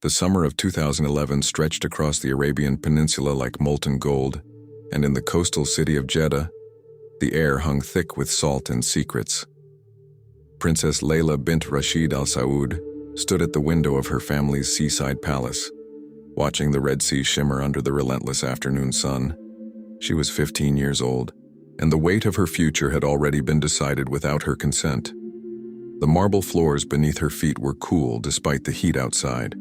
The summer of 2011 stretched across the Arabian Peninsula like molten gold, and in the coastal city of Jeddah, the air hung thick with salt and secrets. Princess Layla bint Rashid Al Saud stood at the window of her family's seaside palace, watching the Red Sea shimmer under the relentless afternoon sun. She was 15 years old, and the weight of her future had already been decided without her consent. The marble floors beneath her feet were cool despite the heat outside.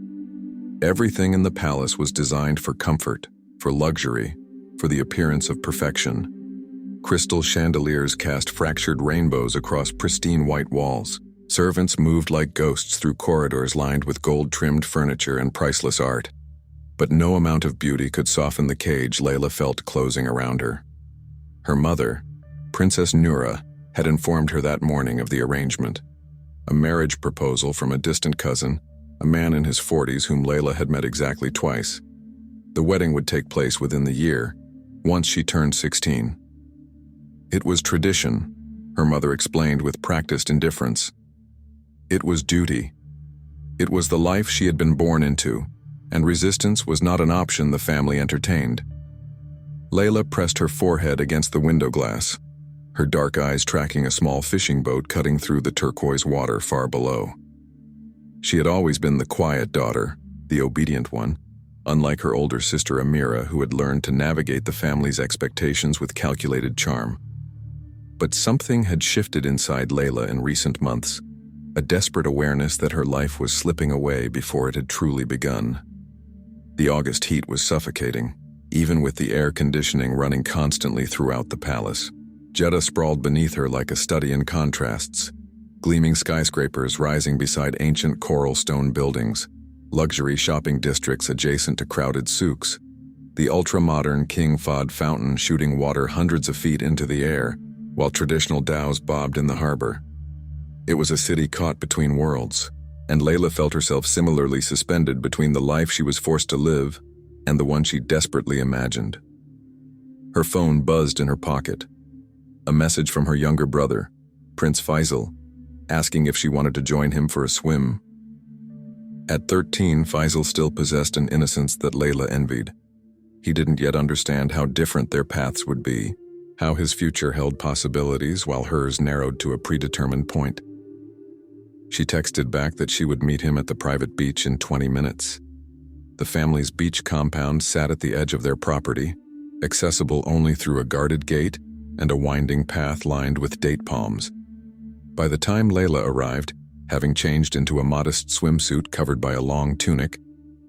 Everything in the palace was designed for comfort, for luxury, for the appearance of perfection. Crystal chandeliers cast fractured rainbows across pristine white walls. Servants moved like ghosts through corridors lined with gold-trimmed furniture and priceless art. But no amount of beauty could soften the cage Layla felt closing around her. Her mother, Princess Noura, had informed her that morning of the arrangement. A marriage proposal from a distant cousin, a man in his 40s whom Layla had met exactly twice. The wedding would take place within the year, once she turned 16. It was tradition, her mother explained with practiced indifference. It was duty. It was the life she had been born into, and resistance was not an option the family entertained. Layla pressed her forehead against the window glass, her dark eyes tracking a small fishing boat cutting through the turquoise water far below. She had always been the quiet daughter, the obedient one, unlike her older sister Amira, who had learned to navigate the family's expectations with calculated charm. But something had shifted inside Layla in recent months, a desperate awareness that her life was slipping away before it had truly begun. The August heat was suffocating, even with the air conditioning running constantly throughout the palace. Jeddah sprawled beneath her like a study in contrasts, gleaming skyscrapers rising beside ancient coral stone buildings, luxury shopping districts adjacent to crowded souks, the ultra-modern King Fahd fountain shooting water hundreds of feet into the air, while traditional dhows bobbed in the harbor. It was a city caught between worlds, and Layla felt herself similarly suspended between the life she was forced to live and the one she desperately imagined. Her phone buzzed in her pocket. A message from her younger brother, Prince Faisal, asking if she wanted to join him for a swim. At 13, Faisal still possessed an innocence that Layla envied. He didn't yet understand how different their paths would be, how his future held possibilities while hers narrowed to a predetermined point. She texted back that she would meet him at the private beach in 20 minutes. The family's beach compound sat at the edge of their property, accessible only through a guarded gate and a winding path lined with date palms. By the time Layla arrived, having changed into a modest swimsuit covered by a long tunic,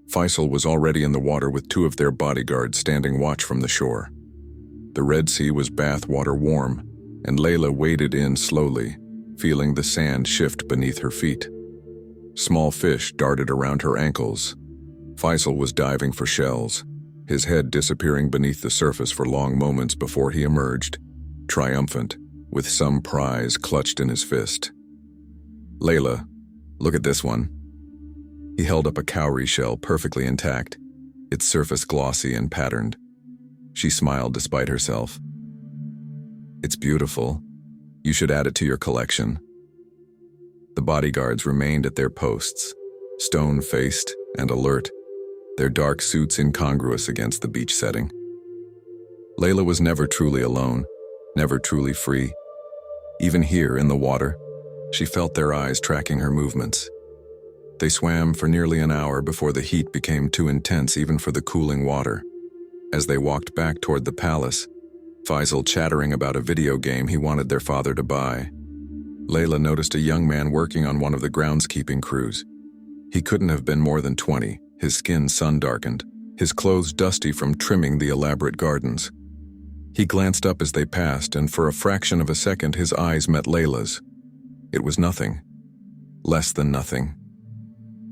Faisal was already in the water with two of their bodyguards standing watch from the shore. The Red Sea was bath-water warm, and Layla waded in slowly, feeling the sand shift beneath her feet. Small fish darted around her ankles. Faisal was diving for shells, his head disappearing beneath the surface for long moments before he emerged, triumphant, with some prize clutched in his fist. "Layla, look at this one." He held up a cowrie shell perfectly intact, its surface glossy and patterned. She smiled despite herself. "It's beautiful. You should add it to your collection." The bodyguards remained at their posts, stone-faced and alert, their dark suits incongruous against the beach setting. Layla was never truly alone, never truly free. Even here in the water, she felt their eyes tracking her movements. They swam for nearly an hour before the heat became too intense even for the cooling water. As they walked back toward the palace, Faisal chattering about a video game he wanted their father to buy, Layla noticed a young man working on one of the groundskeeping crews. He couldn't have been more than 20, his skin sun-darkened, his clothes dusty from trimming the elaborate gardens. He glanced up as they passed, and for a fraction of a second his eyes met Layla's. It was nothing. Less than nothing.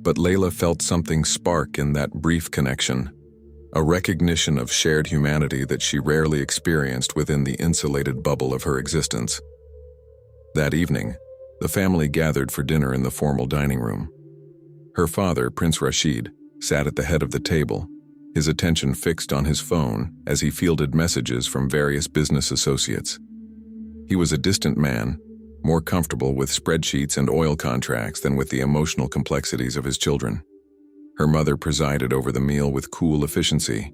But Layla felt something spark in that brief connection, a recognition of shared humanity that she rarely experienced within the insulated bubble of her existence. That evening, the family gathered for dinner in the formal dining room. Her father, Prince Rashid, sat at the head of the table, his attention fixed on his phone as he fielded messages from various business associates. He was a distant man, more comfortable with spreadsheets and oil contracts than with the emotional complexities of his children. Her mother presided over the meal with cool efficiency,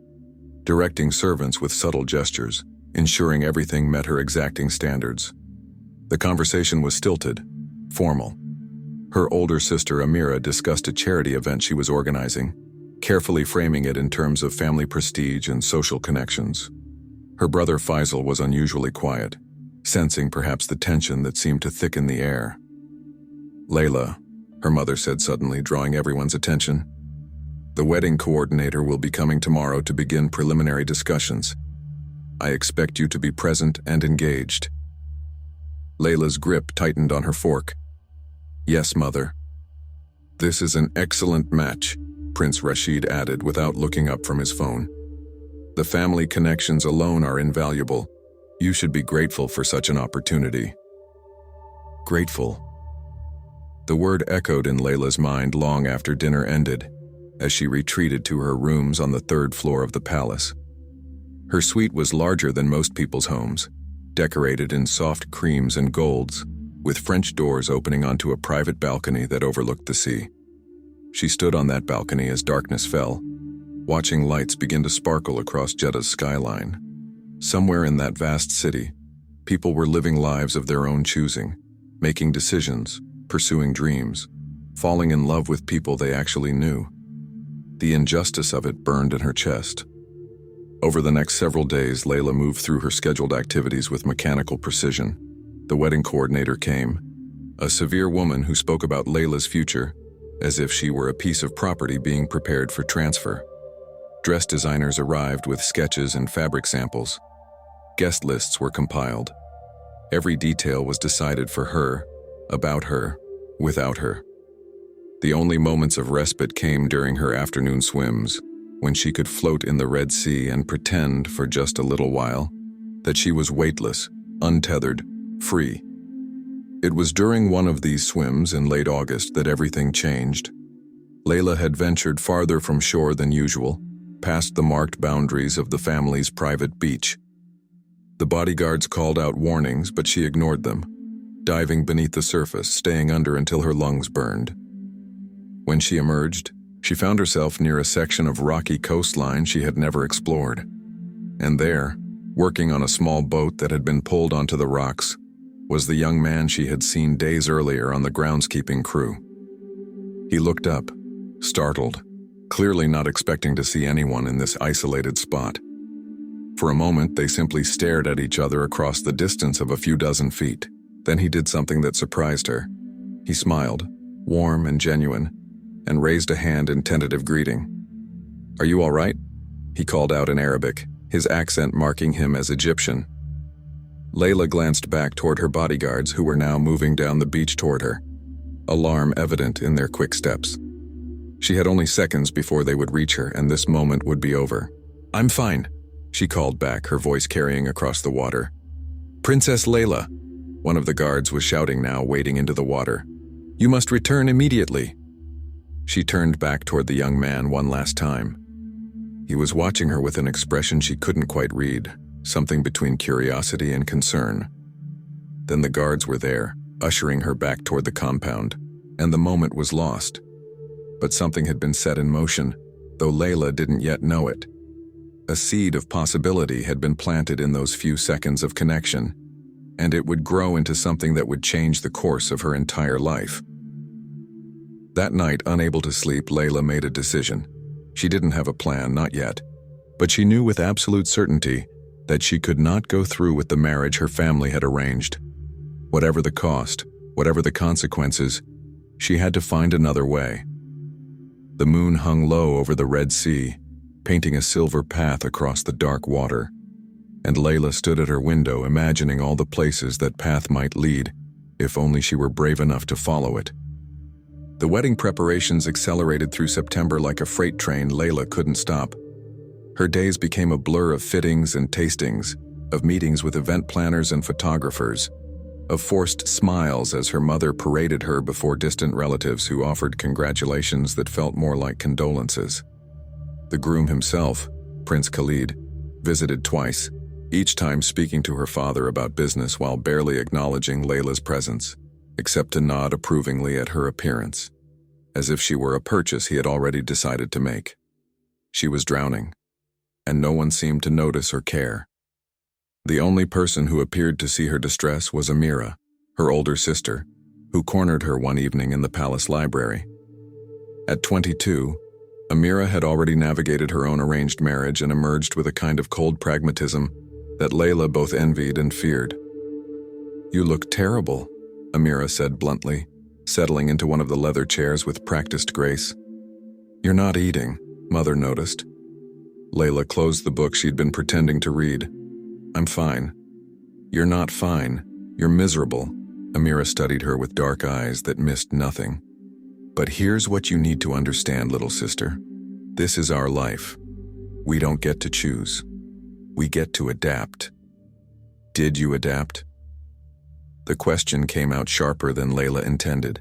directing servants with subtle gestures, ensuring everything met her exacting standards. The conversation was stilted, formal. Her older sister Amira discussed a charity event she was organizing, carefully framing it in terms of family prestige and social connections. Her brother Faisal was unusually quiet, sensing perhaps the tension that seemed to thicken the air. "Layla," her mother said suddenly, drawing everyone's attention. "The wedding coordinator will be coming tomorrow to begin preliminary discussions. I expect you to be present and engaged." Layla's grip tightened on her fork. "Yes, mother." "This is an excellent match," Prince Rashid added without looking up from his phone. "The family connections alone are invaluable. You should be grateful for such an opportunity." Grateful. The word echoed in Layla's mind long after dinner ended, as she retreated to her rooms on the third floor of the palace. Her suite was larger than most people's homes, decorated in soft creams and golds, with French doors opening onto a private balcony that overlooked the sea. She stood on that balcony as darkness fell, watching lights begin to sparkle across Jeddah's skyline. Somewhere in that vast city, people were living lives of their own choosing, making decisions, pursuing dreams, falling in love with people they actually knew. The injustice of it burned in her chest. Over the next several days, Layla moved through her scheduled activities with mechanical precision. The wedding coordinator came, a severe woman who spoke about Layla's future as if she were a piece of property being prepared for transfer. Dress designers arrived with sketches and fabric samples. Guest lists were compiled. Every detail was decided for her, about her, without her. The only moments of respite came during her afternoon swims, when she could float in the Red Sea and pretend, for just a little while, that she was weightless, untethered, free. It was during one of these swims in late August that everything changed. Layla had ventured farther from shore than usual, past the marked boundaries of the family's private beach. The bodyguards called out warnings, but she ignored them, diving beneath the surface, staying under until her lungs burned. When she emerged, she found herself near a section of rocky coastline she had never explored. And there, working on a small boat that had been pulled onto the rocks, was the young man she had seen days earlier on the groundskeeping crew. He looked up, startled, clearly not expecting to see anyone in this isolated spot. For a moment, they simply stared at each other across the distance of a few dozen feet. Then he did something that surprised her. He smiled, warm and genuine, and raised a hand in tentative greeting. "Are you all right?" he called out in Arabic, his accent marking him as Egyptian. Layla glanced back toward her bodyguards, who were now moving down the beach toward her, alarm evident in their quick steps. She had only seconds before they would reach her, and this moment would be over. "I'm fine," she called back, her voice carrying across the water. "Princess Layla," one of the guards was shouting now, wading into the water. "You must return immediately." She turned back toward the young man one last time. He was watching her with an expression she couldn't quite read, something between curiosity and concern. Then the guards were there, ushering her back toward the compound, and the moment was lost. But something had been set in motion, though Layla didn't yet know it. A seed of possibility had been planted in those few seconds of connection, and it would grow into something that would change the course of her entire life. That night, unable to sleep, Layla made a decision. She didn't have a plan, not yet, but she knew with absolute certainty that she could not go through with the marriage her family had arranged. Whatever the cost, whatever the consequences, she had to find another way. The moon hung low over the Red Sea, painting a silver path across the dark water, and Layla stood at her window imagining all the places that path might lead, if only she were brave enough to follow it. The wedding preparations accelerated through September like a freight train. Layla couldn't stop. Her days became a blur of fittings and tastings, of meetings with event planners and photographers, of forced smiles as her mother paraded her before distant relatives who offered congratulations that felt more like condolences. The groom himself, Prince Khalid, visited twice, each time speaking to her father about business while barely acknowledging Layla's presence, except to nod approvingly at her appearance. as if she were a purchase he had already decided to make. She was drowning, and no one seemed to notice or care. The only person who appeared to see her distress was Amira, her older sister, who cornered her one evening in the palace library. At 22, Amira had already navigated her own arranged marriage and emerged with a kind of cold pragmatism that Layla both envied and feared. "You look terrible," Amira said bluntly, settling into one of the leather chairs with practiced grace. "You're not eating," Mother noticed. Layla closed the book she'd been pretending to read. "I'm fine." "You're not fine. You're miserable." Amira studied her with dark eyes that missed nothing. "But here's what you need to understand, little sister. This is our life. We don't get to choose. We get to adapt. Did you adapt?" The question came out sharper than Layla intended.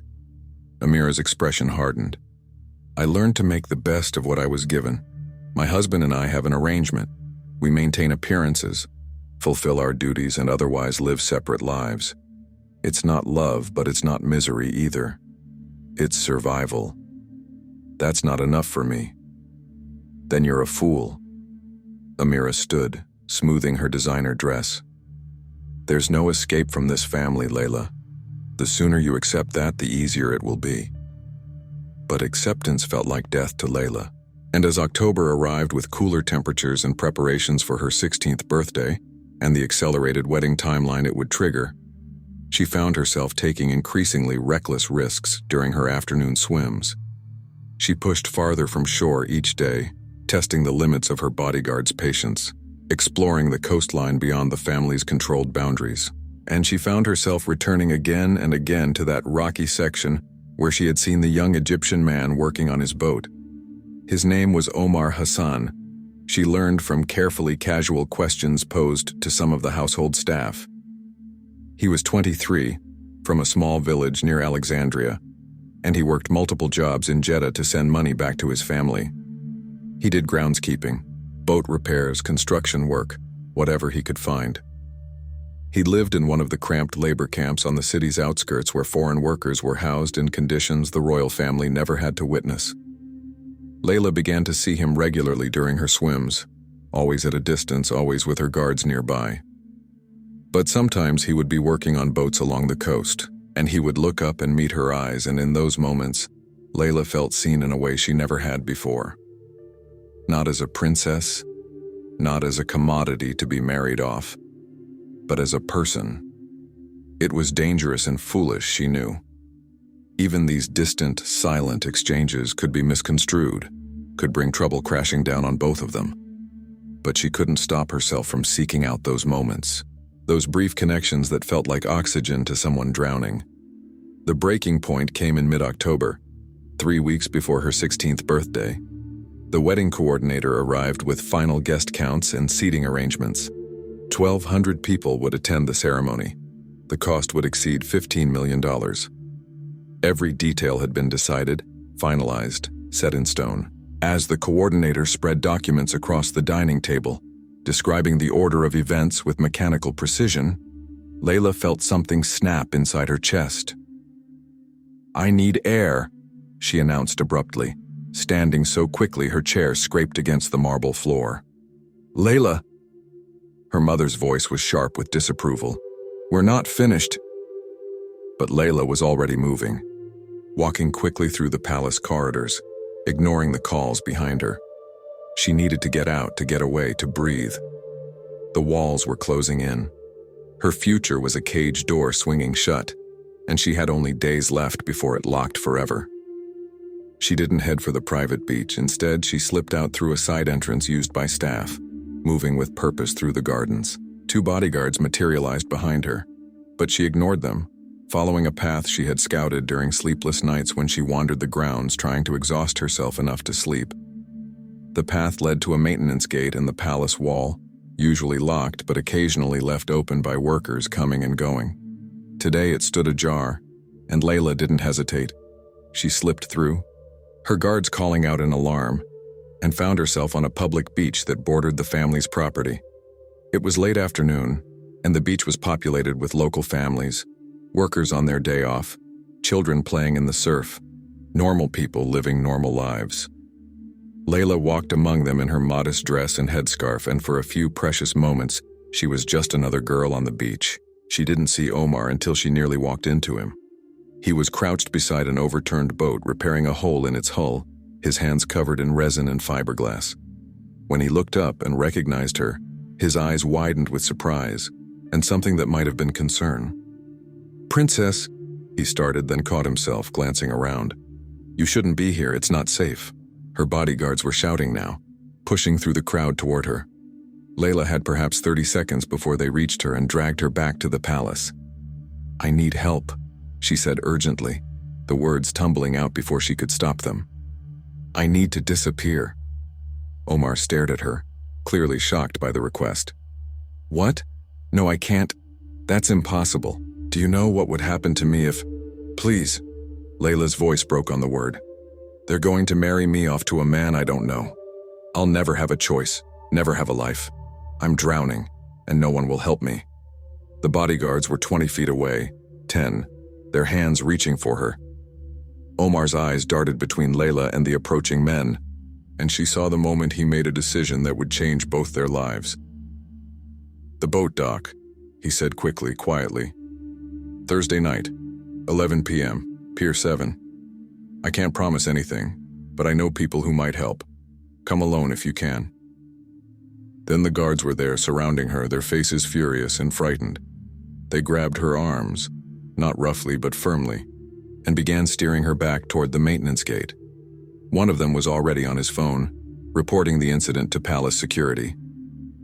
Amira's expression hardened. "I learned to make the best of what I was given. My husband and I have an arrangement. We maintain appearances, fulfill our duties, and otherwise live separate lives. It's not love, but it's not misery either. It's survival. That's not enough for me." "Then you're a fool." Amira stood, smoothing her designer dress. "There's no escape from this family, Layla. The sooner you accept that, the easier it will be." But acceptance felt like death to Layla, and as October arrived with cooler temperatures and preparations for her 16th birthday, and the accelerated wedding timeline it would trigger, she found herself taking increasingly reckless risks during her afternoon swims. She pushed farther from shore each day, testing the limits of her bodyguard's patience, exploring the coastline beyond the family's controlled boundaries, and she found herself returning again and again to that rocky section where she had seen the young Egyptian man working on his boat. His name was Omar Hassan. She learned from carefully casual questions posed to some of the household staff. He was 23, from a small village near Alexandria, and he worked multiple jobs in Jeddah to send money back to his family. He did groundskeeping, boat repairs, construction work, whatever he could find. He lived in one of the cramped labor camps on the city's outskirts where foreign workers were housed in conditions the royal family never had to witness. Layla began to see him regularly during her swims, always at a distance, always with her guards nearby. But sometimes he would be working on boats along the coast, and he would look up and meet her eyes, and in those moments, Layla felt seen in a way she never had before. Not as a princess, not as a commodity to be married off, but as a person. It was dangerous and foolish, she knew. Even these distant, silent exchanges could be misconstrued, could bring trouble crashing down on both of them. But she couldn't stop herself from seeking out those moments, those brief connections that felt like oxygen to someone drowning. The breaking point came in mid-October, 3 weeks before her 16th birthday. The wedding coordinator arrived with final guest counts and seating arrangements. 1,200 people would attend the ceremony. The cost would exceed $15 million. Every detail had been decided, finalized, set in stone. As the coordinator spread documents across the dining table, describing the order of events with mechanical precision, Layla felt something snap inside her chest. "I need air," she announced abruptly, standing so quickly her chair scraped against the marble floor. "Layla!" Her mother's voice was sharp with disapproval. "We're not finished." But Layla was already moving, walking quickly through the palace corridors, ignoring the calls behind her. She needed to get out, to get away, to breathe. The walls were closing in. Her future was a cage door swinging shut, and she had only days left before it locked forever. She didn't head for the private beach. Instead, she slipped out through a side entrance used by staff, moving with purpose through the gardens. 2 bodyguards materialized behind her, but she ignored them, following a path she had scouted during sleepless nights when she wandered the grounds trying to exhaust herself enough to sleep. The path led to a maintenance gate in the palace wall, usually locked but occasionally left open by workers coming and going. Today it stood ajar, and Layla didn't hesitate. She slipped through, her guards calling out in alarm, and found herself on a public beach that bordered the family's property. It was late afternoon, and the beach was populated with local families, workers on their day off, children playing in the surf. Normal people living normal lives. Layla walked among them in her modest dress and headscarf, and for a few precious moments, she was just another girl on the beach. She didn't see Omar until she nearly walked into him. He was crouched beside an overturned boat, repairing a hole in its hull, his hands covered in resin and fiberglass. When he looked up and recognized her, his eyes widened with surprise and something that might have been concern. "Princess," he started, then caught himself, glancing around. "You shouldn't be here, it's not safe." Her bodyguards were shouting now, pushing through the crowd toward her. Layla had perhaps 30 seconds before they reached her and dragged her back to the palace. "I need help," she said urgently, the words tumbling out before she could stop them. "I need to disappear." Omar stared at her, clearly shocked by the request. "What? No, I can't. That's impossible. Do you know what would happen to me if—" "Please." Layla's voice broke on the word. "They're going to marry me off to a man I don't know. I'll never have a choice, never have a life. I'm drowning, and no one will help me." The bodyguards were 20 feet away, 10, their hands reaching for her. Omar's eyes darted between Layla and the approaching men, and she saw the moment he made a decision that would change both their lives. "The boat dock," he said quickly, quietly. "Thursday night, 11 p.m., Pier 7. I can't promise anything, but I know people who might help. Come alone if you can." Then the guards were there, surrounding her, their faces furious and frightened. They grabbed her arms, not roughly but firmly, and began steering her back toward the maintenance gate. One of them was already on his phone, reporting the incident to palace security.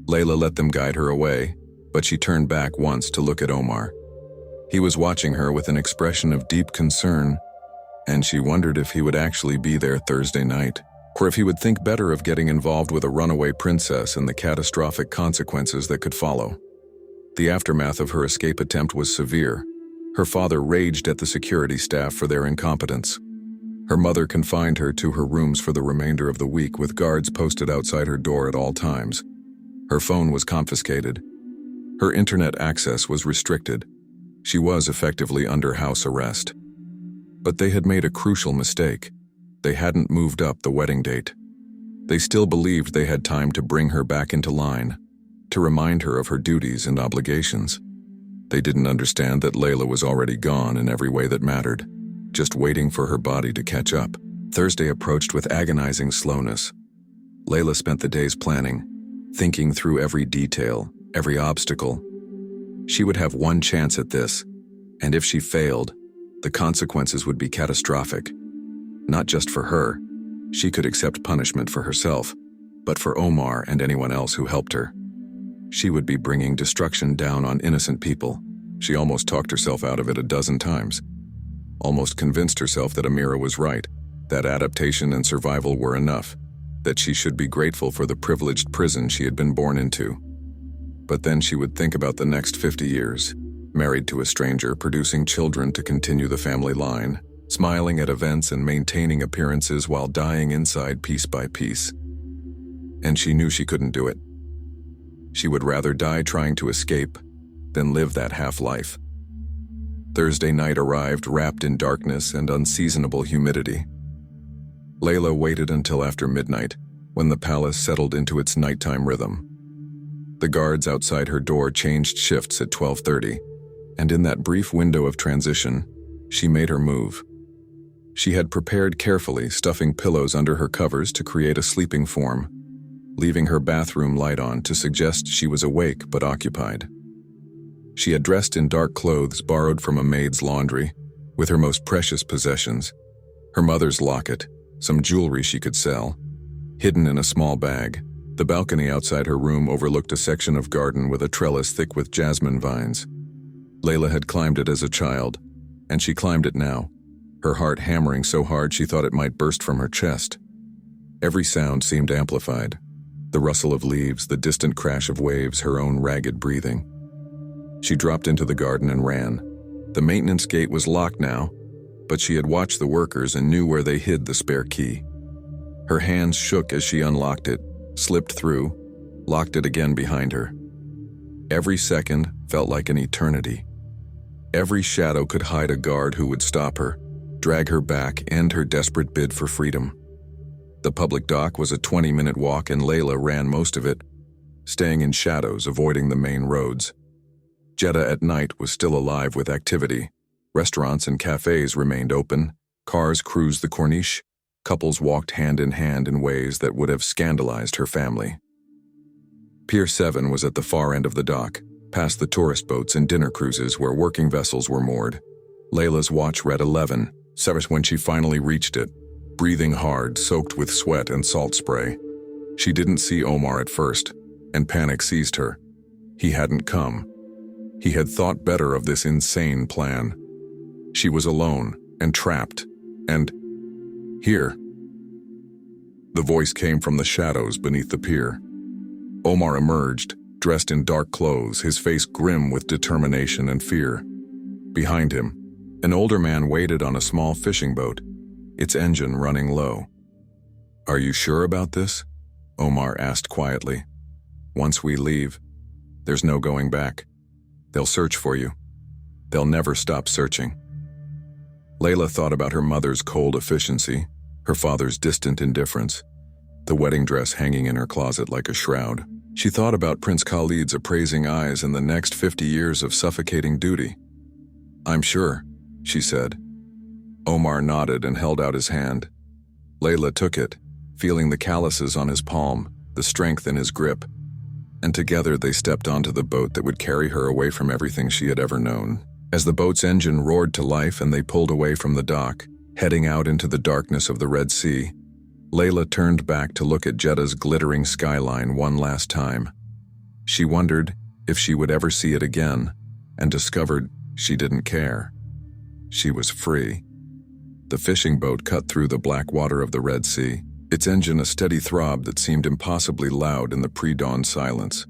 Layla let them guide her away, but she turned back once to look at Omar. He was watching her with an expression of deep concern, and she wondered if he would actually be there Thursday night, or if he would think better of getting involved with a runaway princess and the catastrophic consequences that could follow. The aftermath of her escape attempt was severe. Her father raged at the security staff for their incompetence. Her mother confined her to her rooms for the remainder of the week, with guards posted outside her door at all times. Her phone was confiscated. Her internet access was restricted. She was effectively under house arrest. But they had made a crucial mistake. They hadn't moved up the wedding date. They still believed they had time to bring her back into line, to remind her of her duties and obligations. They didn't understand that Layla was already gone in every way that mattered, just waiting for her body to catch up. Thursday approached with agonizing slowness. Layla spent the days planning, thinking through every detail, every obstacle. She would have one chance at this, and if she failed, the consequences would be catastrophic. Not just for her. She could accept punishment for herself, but for Omar and anyone else who helped her. She would be bringing destruction down on innocent people. She almost talked herself out of it a dozen times. Almost convinced herself that Amira was right, that adaptation and survival were enough, that she should be grateful for the privileged prison she had been born into. But then she would think about the next 50 years, married to a stranger, producing children to continue the family line, smiling at events and maintaining appearances while dying inside piece by piece. And she knew she couldn't do it. She would rather die trying to escape than live that half-life. Thursday night arrived wrapped in darkness and unseasonable humidity. Layla waited until after midnight, when the palace settled into its nighttime rhythm. The guards outside her door changed shifts at 12:30, and in that brief window of transition, she made her move. She had prepared carefully, stuffing pillows under her covers to create a sleeping form, leaving her bathroom light on to suggest she was awake but occupied. She had dressed in dark clothes borrowed from a maid's laundry, with her most precious possessions, her mother's locket, some jewelry she could sell, hidden in a small bag. The balcony outside her room overlooked a section of garden with a trellis thick with jasmine vines. Layla had climbed it as a child, and she climbed it now, her heart hammering so hard she thought it might burst from her chest. Every sound seemed amplified. The rustle of leaves, the distant crash of waves, her own ragged breathing. She dropped into the garden and ran. The maintenance gate was locked now, but she had watched the workers and knew where they hid the spare key. Her hands shook as she unlocked it, slipped through, locked it again behind her. Every second felt like an eternity. Every shadow could hide a guard who would stop her, drag her back, end her desperate bid for freedom. The public dock was a 20-minute walk and Layla ran most of it, staying in shadows, avoiding the main roads. Jeddah at night was still alive with activity. Restaurants and cafes remained open, cars cruised the Corniche, couples walked hand in hand in ways that would have scandalized her family. Pier 7 was at the far end of the dock, past the tourist boats and dinner cruises where working vessels were moored. Layla's watch read 11, when she finally reached it, breathing hard, soaked with sweat and salt spray. She didn't see Omar at first, and panic seized her. He hadn't come. He had thought better of this insane plan. She was alone and trapped, and here. The voice came from the shadows beneath the pier. Omar emerged, dressed in dark clothes, his face grim with determination and fear. Behind him, an older man waited on a small fishing boat, its engine running low. "Are you sure about this?" Omar asked quietly. "Once we leave, there's no going back. They'll search for you. They'll never stop searching." Layla thought about her mother's cold efficiency, her father's distant indifference, the wedding dress hanging in her closet like a shroud. She thought about Prince Khalid's appraising eyes and the next 50 years of suffocating duty. "I'm sure," she said. Omar nodded and held out his hand. Layla took it, feeling the calluses on his palm, the strength in his grip, and together they stepped onto the boat that would carry her away from everything she had ever known. As the boat's engine roared to life and they pulled away from the dock, heading out into the darkness of the Red Sea, Layla turned back to look at Jeddah's glittering skyline one last time. She wondered if she would ever see it again, and discovered she didn't care. She was free. The fishing boat cut through the black water of the Red Sea, its engine a steady throb that seemed impossibly loud in the pre-dawn silence.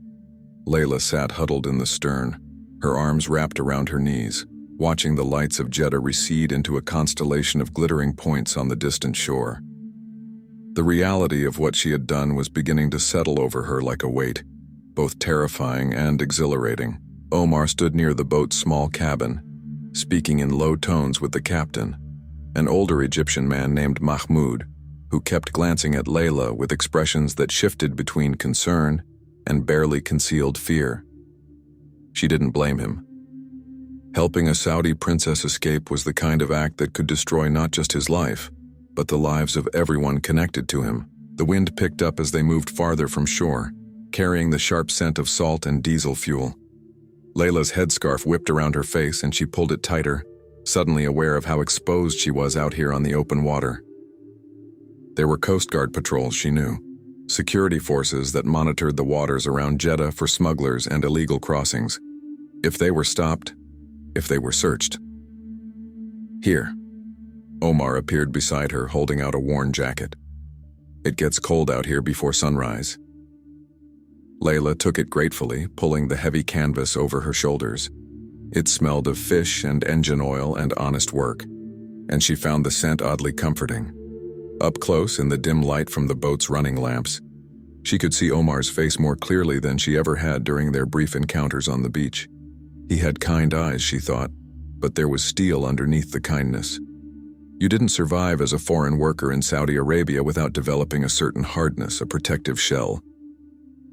Layla sat huddled in the stern, her arms wrapped around her knees, watching the lights of Jeddah recede into a constellation of glittering points on the distant shore. The reality of what she had done was beginning to settle over her like a weight, both terrifying and exhilarating. Omar stood near the boat's small cabin, speaking in low tones with the captain, an older Egyptian man named Mahmoud, who kept glancing at Layla with expressions that shifted between concern and barely concealed fear. She didn't blame him. Helping a Saudi princess escape was the kind of act that could destroy not just his life, but the lives of everyone connected to him. The wind picked up as they moved farther from shore, carrying the sharp scent of salt and diesel fuel. Layla's headscarf whipped around her face and she pulled it tighter, suddenly aware of how exposed she was out here on the open water. There were Coast Guard patrols, she knew, security forces that monitored the waters around Jeddah for smugglers and illegal crossings. If they were stopped, if they were searched. Here. Omar appeared beside her, holding out a worn jacket. "It gets cold out here before sunrise." Layla took it gratefully, pulling the heavy canvas over her shoulders. It smelled of fish and engine oil and honest work, and she found the scent oddly comforting. Up close in the dim light from the boat's running lamps, she could see Omar's face more clearly than she ever had during their brief encounters on the beach. He had kind eyes, she thought, but there was steel underneath the kindness. You didn't survive as a foreign worker in Saudi Arabia without developing a certain hardness, a protective shell.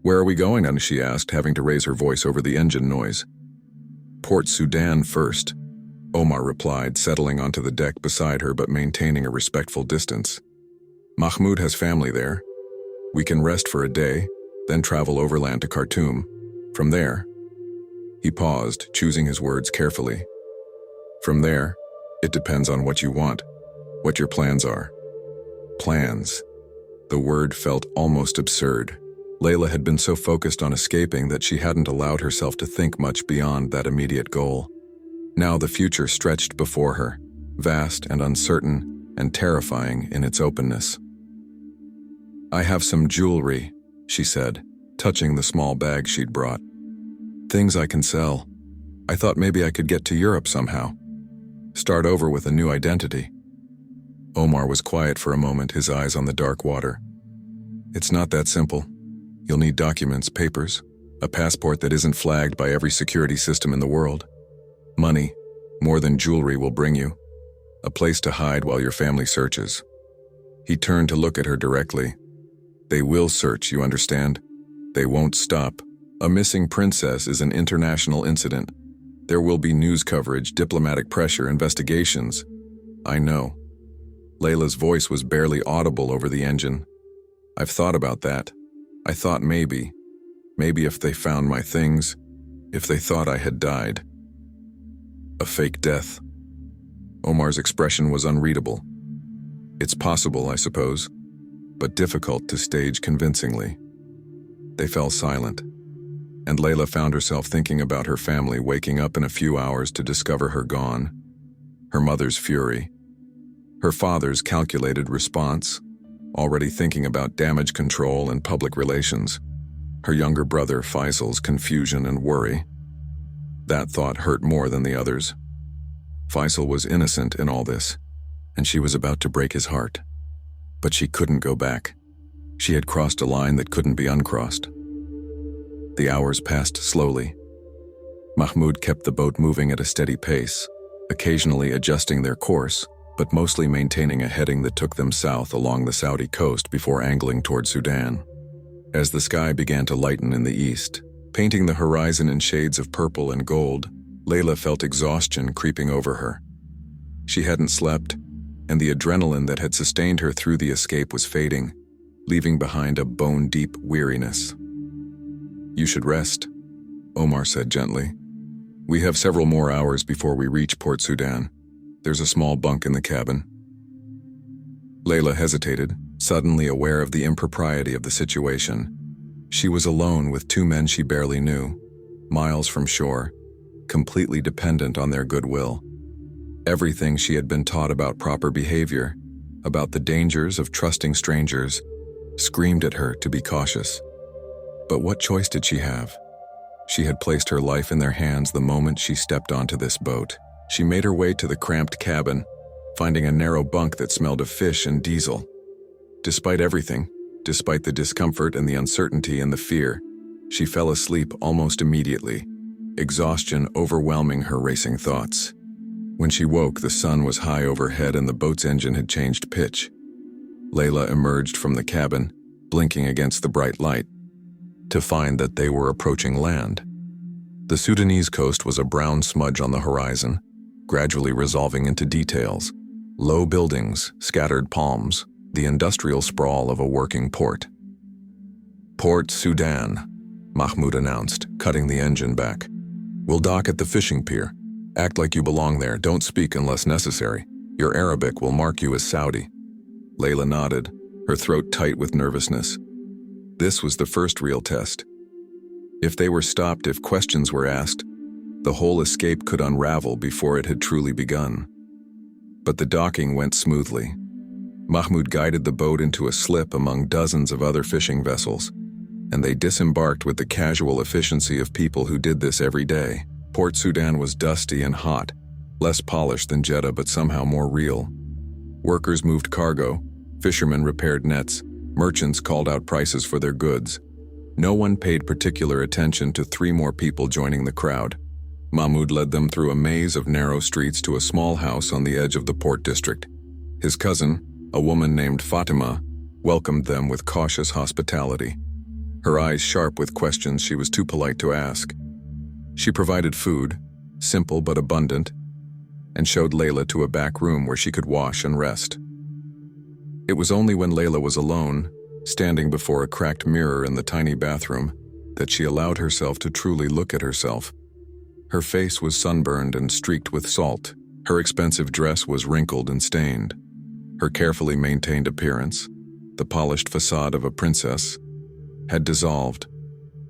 "Where are we going?" she asked, having to raise her voice over the engine noise. "Port Sudan first," Omar replied, settling onto the deck beside her but maintaining a respectful distance. "Mahmoud has family there. We can rest for a day, then travel overland to Khartoum. From there..." He paused, choosing his words carefully. "From there, it depends on what you want, what your plans are." Plans. The word felt almost absurd. Layla had been so focused on escaping that she hadn't allowed herself to think much beyond that immediate goal. Now the future stretched before her, vast and uncertain and terrifying in its openness. "I have some jewelry," she said, touching the small bag she'd brought. "Things I can sell. I thought maybe I could get to Europe somehow. Start over with a new identity." Omar was quiet for a moment, his eyes on the dark water. "It's not that simple. You'll need documents, papers, a passport that isn't flagged by every security system in the world. Money, more than jewelry will bring you. a place to hide while your family searches. He turned to look at her directly. They will search, you understand? They won't stop. A missing princess is an international incident. There will be news coverage, diplomatic pressure, investigations. I know. Layla's voice was barely audible over the engine. I've thought about that. I thought maybe if they found my things, if they thought I had died. A fake death. Omar's expression was unreadable. It's possible, I suppose, but difficult to stage convincingly. They fell silent, and Layla found herself thinking about her family waking up in a few hours to discover her gone, her mother's fury, her father's calculated response, already thinking about damage control and public relations, her younger brother Faisal's confusion and worry. That thought hurt more than the others. Faisal was innocent in all this, and she was about to break his heart. But she couldn't go back. She had crossed a line that couldn't be uncrossed. The hours passed slowly. Mahmoud kept the boat moving at a steady pace, occasionally adjusting their course, but mostly maintaining a heading that took them south along the Saudi coast before angling toward Sudan. As the sky began to lighten in the east, painting the horizon in shades of purple and gold, Layla felt exhaustion creeping over her. She hadn't slept, and the adrenaline that had sustained her through the escape was fading, leaving behind a bone-deep weariness. You should rest, Omar said gently. We have several more hours before we reach Port Sudan. There's a small bunk in the cabin. Layla hesitated, suddenly aware of the impropriety of the situation. She was alone with two men she barely knew, miles from shore, completely dependent on their goodwill. Everything she had been taught about proper behavior, about the dangers of trusting strangers, screamed at her to be cautious. But what choice did she have? She had placed her life in their hands the moment she stepped onto this boat. She made her way to the cramped cabin, finding a narrow bunk that smelled of fish and diesel. Despite everything, despite the discomfort and the uncertainty and the fear, she fell asleep almost immediately, exhaustion overwhelming her racing thoughts. When she woke, the sun was high overhead and the boat's engine had changed pitch. Layla emerged from the cabin, blinking against the bright light, to find that they were approaching land. The Sudanese coast was a brown smudge on the horizon, gradually resolving into details. Low buildings, scattered palms, the industrial sprawl of a working port. Port Sudan, Mahmoud announced, cutting the engine back. We'll dock at the fishing pier. Act like you belong there, don't speak unless necessary. Your Arabic will mark you as Saudi. Layla nodded, her throat tight with nervousness. This was the first real test. If they were stopped, if questions were asked, the whole escape could unravel before it had truly begun. But the docking went smoothly. Mahmoud guided the boat into a slip among dozens of other fishing vessels, and they disembarked with the casual efficiency of people who did this every day. Port Sudan was dusty and hot, less polished than Jeddah but somehow more real. Workers moved cargo, fishermen repaired nets, merchants called out prices for their goods. No one paid particular attention to three more people joining the crowd. Mahmoud led them through a maze of narrow streets to a small house on the edge of the port district. His cousin, a woman named Fatima, welcomed them with cautious hospitality, her eyes sharp with questions she was too polite to ask. She provided food, simple but abundant, and showed Layla to a back room where she could wash and rest. It was only when Layla was alone, standing before a cracked mirror in the tiny bathroom, that she allowed herself to truly look at herself. Her face was sunburned and streaked with salt. Her expensive dress was wrinkled and stained. Her carefully maintained appearance, the polished facade of a princess, had dissolved,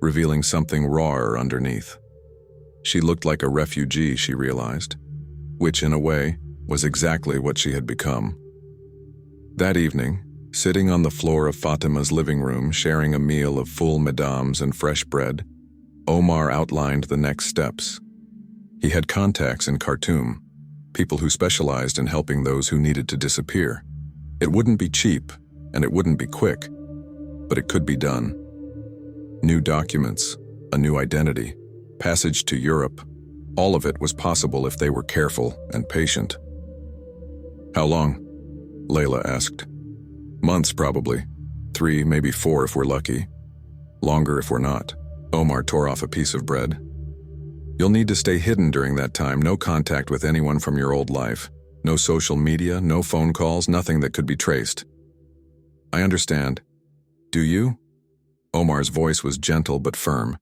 revealing something rawer underneath. She looked like a refugee, she realized, which, in a way, was exactly what she had become. That evening, sitting on the floor of Fatima's living room sharing a meal of full mesdames and fresh bread, Omar outlined the next steps. He had contacts in Khartoum, people who specialized in helping those who needed to disappear. It wouldn't be cheap, and it wouldn't be quick, but it could be done. New documents, a new identity, passage to Europe, all of it was possible if they were careful and patient. How long? Layla asked. Months, probably. 3, maybe 4 if we're lucky. Longer if we're not. Omar tore off a piece of bread. You'll need to stay hidden during that time, no contact with anyone from your old life. No social media, no phone calls, nothing that could be traced. I understand. Do you? Omar's voice was gentle but firm.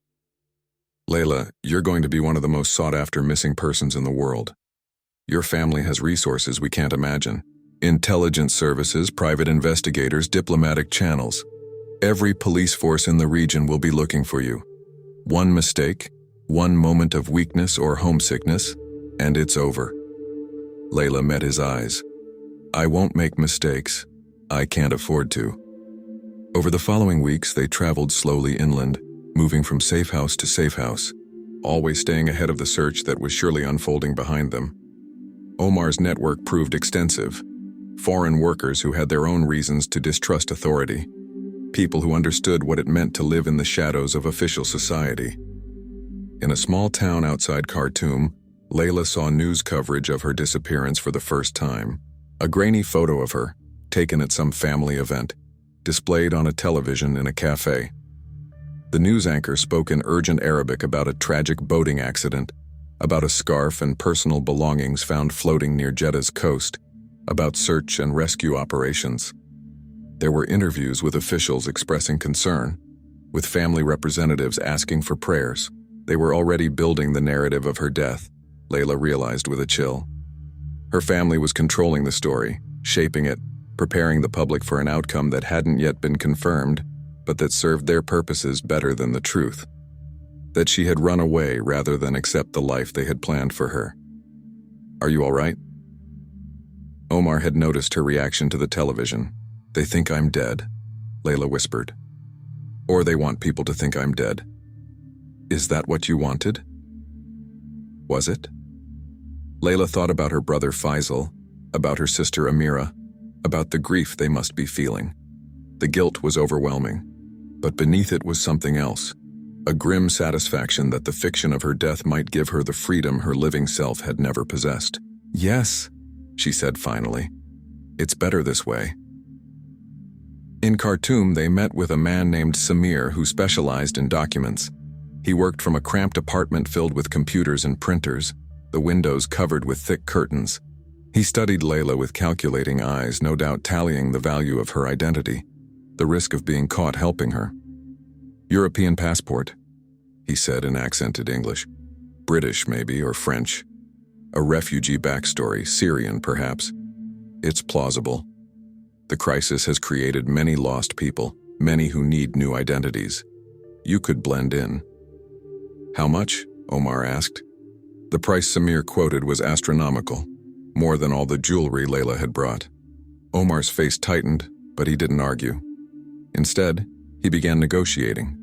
Layla, you're going to be one of the most sought-after missing persons in the world. Your family has resources we can't imagine. Intelligence services, private investigators, diplomatic channels. Every police force in the region will be looking for you. One mistake, one moment of weakness or homesickness, and it's over. Layla met his eyes. I won't make mistakes. I can't afford to. Over the following weeks, they traveled slowly inland, moving from safe house to safe house, always staying ahead of the search that was surely unfolding behind them. Omar's network proved extensive. Foreign workers who had their own reasons to distrust authority. People who understood what it meant to live in the shadows of official society. In a small town outside Khartoum, Layla saw news coverage of her disappearance for the first time. A grainy photo of her, taken at some family event, displayed on a television in a cafe. The news anchor spoke in urgent Arabic about a tragic boating accident, about a scarf and personal belongings found floating near Jeddah's coast, about search and rescue operations. There were interviews with officials expressing concern, with family representatives asking for prayers. They were already building the narrative of her death, Layla realized with a chill. Her family was controlling the story, shaping it, preparing the public for an outcome that hadn't yet been confirmed, but that served their purposes better than the truth. That she had run away rather than accept the life they had planned for her. Are you all right? Omar had noticed her reaction to the television. They think I'm dead, Layla whispered. Or they want people to think I'm dead. Is that what you wanted? Was it? Layla thought about her brother Faisal, about her sister Amira, about the grief they must be feeling. The guilt was overwhelming, but beneath it was something else, a grim satisfaction that the fiction of her death might give her the freedom her living self had never possessed. Yes, she said finally. It's better this way. In Khartoum, they met with a man named Samir who specialized in documents. He worked from a cramped apartment filled with computers and printers, the windows covered with thick curtains. He studied Layla with calculating eyes, no doubt tallying the value of her identity, the risk of being caught helping her. European passport, he said in accented English. British, maybe, or French. A refugee backstory, Syrian, perhaps. It's plausible. The crisis has created many lost people, many who need new identities. You could blend in. How much? Omar asked. The price Samir quoted was astronomical, more than all the jewelry Layla had brought. Omar's face tightened, but he didn't argue. Instead, he began negotiating,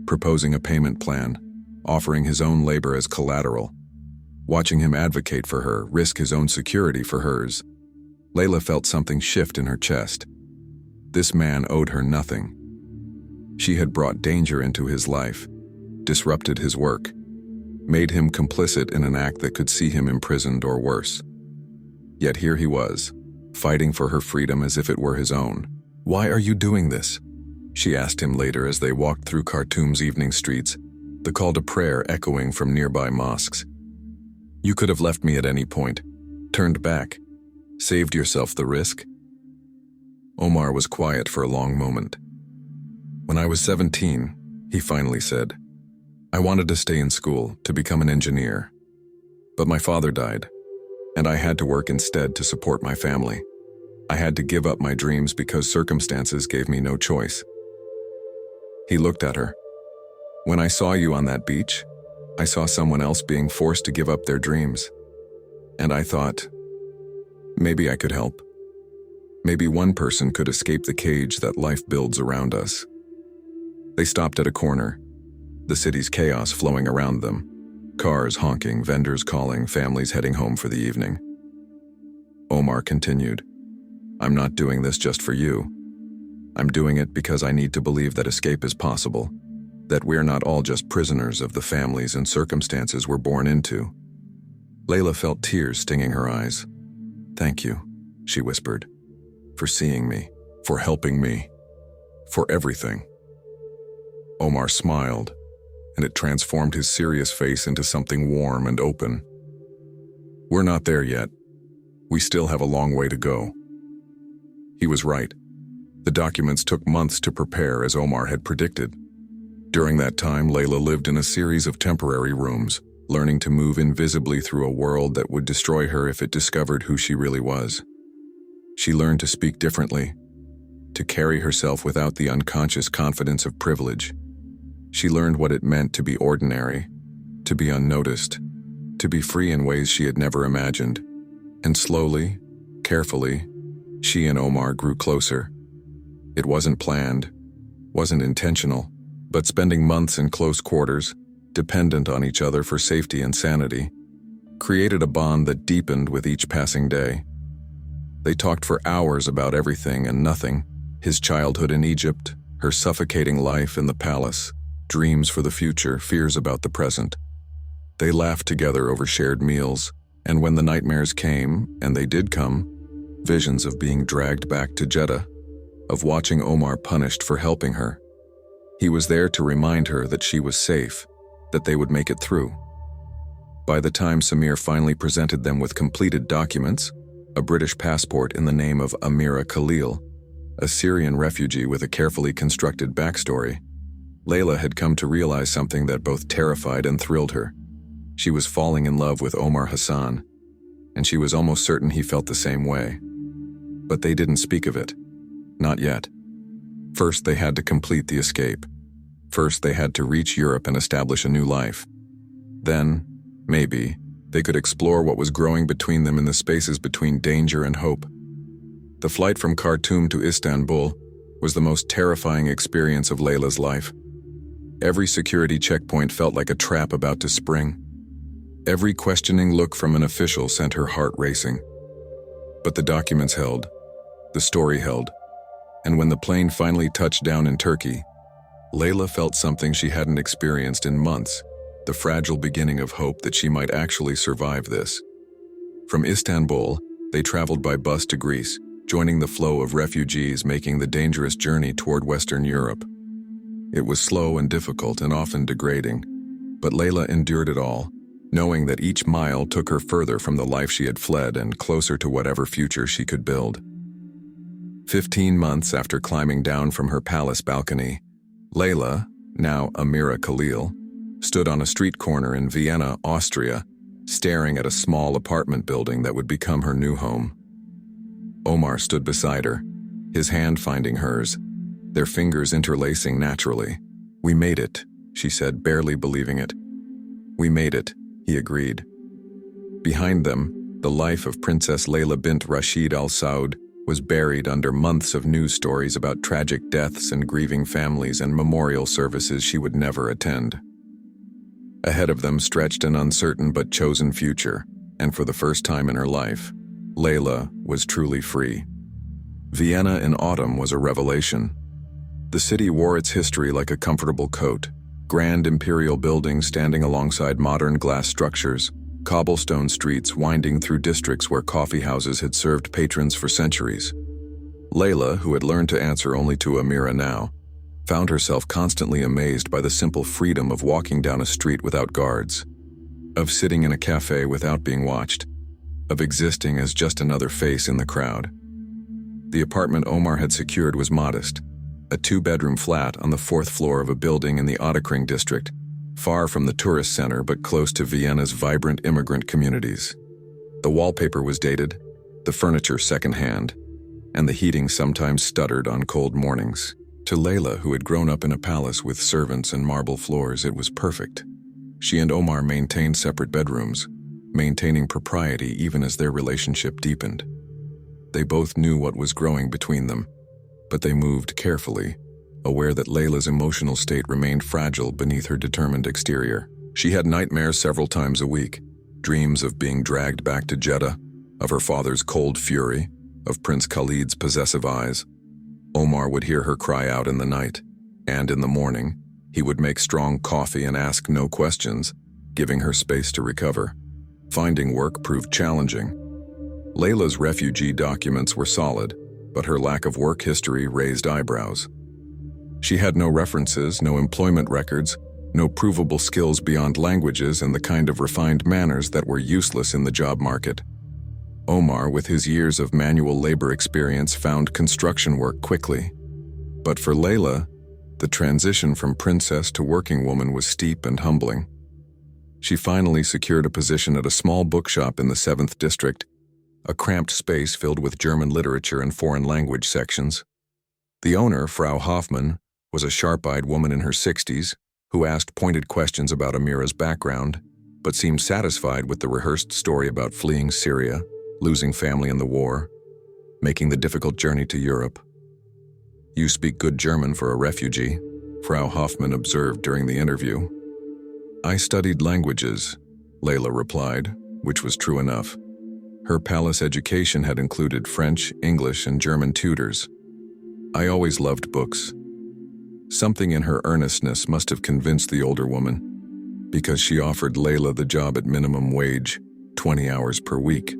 proposing a payment plan, offering his own labor as collateral. Watching him advocate for her, risk his own security for hers, Layla felt something shift in her chest. This man owed her nothing. She had brought danger into his life, disrupted his work, made him complicit in an act that could see him imprisoned or worse. Yet here he was, fighting for her freedom as if it were his own. Why are you doing this? She asked him later as they walked through Khartoum's evening streets, the call to prayer echoing from nearby mosques. You could have left me at any point, turned back, saved yourself the risk. Omar was quiet for a long moment. When I was 17, he finally said, I wanted to stay in school, to become an engineer. But my father died, and I had to work instead to support my family. I had to give up my dreams because circumstances gave me no choice. He looked at her. When I saw you on that beach, I saw someone else being forced to give up their dreams. And I thought, maybe I could help. Maybe one person could escape the cage that life builds around us. They stopped at a corner, the city's chaos flowing around them. Cars honking, vendors calling, families heading home for the evening. Omar continued, I'm not doing this just for you. I'm doing it because I need to believe that escape is possible, that we're not all just prisoners of the families and circumstances we're born into. Layla felt tears stinging her eyes. Thank you. she whispered. "For seeing me, for helping me, for everything." Omar smiled, and it transformed his serious face into something warm and open. "We're not there yet. We still have a long way to go." He was right. The documents took months to prepare, as Omar had predicted. During that time, Layla lived in a series of temporary rooms, learning to move invisibly through a world that would destroy her if it discovered who she really was. She learned to speak differently, to carry herself without the unconscious confidence of privilege. She learned what it meant to be ordinary, to be unnoticed, to be free in ways she had never imagined. And slowly, carefully, she and Omar grew closer. It wasn't planned, wasn't intentional, but spending months in close quarters, dependent on each other for safety and sanity, created a bond that deepened with each passing day. They talked for hours about everything and nothing: his childhood in Egypt, her suffocating life in the palace, dreams for the future, fears about the present. They laughed together over shared meals, and when the nightmares came, and they did come, visions of being dragged back to Jeddah, of watching Omar punished for helping her. He was there to remind her that she was safe, that they would make it through. By the time Samir finally presented them with completed documents, a British passport in the name of Amira Khalil, a Syrian refugee with a carefully constructed backstory, Layla had come to realize something that both terrified and thrilled her. She was falling in love with Omar Hassan, and she was almost certain he felt the same way. But they didn't speak of it. Not yet. First, they had to complete the escape. First, they had to reach Europe and establish a new life. Then, maybe, they could explore what was growing between them in the spaces between danger and hope. The flight from Khartoum to Istanbul was the most terrifying experience of Layla's life. Every security checkpoint felt like a trap about to spring. Every questioning look from an official sent her heart racing. But the documents held. The story held. And when the plane finally touched down in Turkey, Layla felt something she hadn't experienced in months, the fragile beginning of hope that she might actually survive this. From Istanbul, they traveled by bus to Greece, joining the flow of refugees making the dangerous journey toward Western Europe. It was slow and difficult and often degrading, but Layla endured it all, knowing that each mile took her further from the life she had fled and closer to whatever future she could build. 15 months after climbing down from her palace balcony, Layla, now Amira Khalil, stood on a street corner in Vienna, Austria, staring at a small apartment building that would become her new home. Omar stood beside her, his hand finding hers, their fingers interlacing naturally. "We made it," she said, barely believing it. "We made it," he agreed. Behind them, the life of Princess Layla bint Rashid Al Saud was buried under months of news stories about tragic deaths and grieving families and memorial services she would never attend. Ahead of them stretched an uncertain but chosen future, and for the first time in her life, Layla was truly free. Vienna in autumn was a revelation. The city wore its history like a comfortable coat: grand imperial buildings standing alongside modern glass structures, cobblestone streets winding through districts where coffee houses had served patrons for centuries. Layla, who had learned to answer only to Amira now, found herself constantly amazed by the simple freedom of walking down a street without guards, of sitting in a cafe without being watched, of existing as just another face in the crowd. The apartment Omar had secured was modest, a 2-bedroom flat on the 4th floor of a building in the Ottakring district, far from the tourist center but close to Vienna's vibrant immigrant communities. The wallpaper was dated, the furniture secondhand, and the heating sometimes stuttered on cold mornings. To Layla, who had grown up in a palace with servants and marble floors, it was perfect. She and Omar maintained separate bedrooms, maintaining propriety even as their relationship deepened. They both knew what was growing between them, but they moved carefully, aware that Layla's emotional state remained fragile beneath her determined exterior. She had nightmares several times a week, dreams of being dragged back to Jeddah, of her father's cold fury, of Prince Khalid's possessive eyes. Omar would hear her cry out in the night, and in the morning, he would make strong coffee and ask no questions, giving her space to recover. Finding work proved challenging. Layla's refugee documents were solid, but her lack of work history raised eyebrows. She had no references, no employment records, no provable skills beyond languages and the kind of refined manners that were useless in the job market. Omar, with his years of manual labor experience, found construction work quickly. But for Layla, the transition from princess to working woman was steep and humbling. She finally secured a position at a small bookshop in the 7th District, a cramped space filled with German literature and foreign language sections. The owner, Frau Hoffmann, was a sharp-eyed woman in her 60s who asked pointed questions about Amira's background, but seemed satisfied with the rehearsed story about fleeing Syria, losing family in the war, making the difficult journey to Europe. "You speak good German for a refugee," Frau Hoffmann observed during the interview. "I studied languages," Layla replied, which was true enough. Her palace education had included French, English, and German tutors. "I always loved books." Something in her earnestness must have convinced the older woman, because she offered Layla the job at minimum wage, 20 hours per week.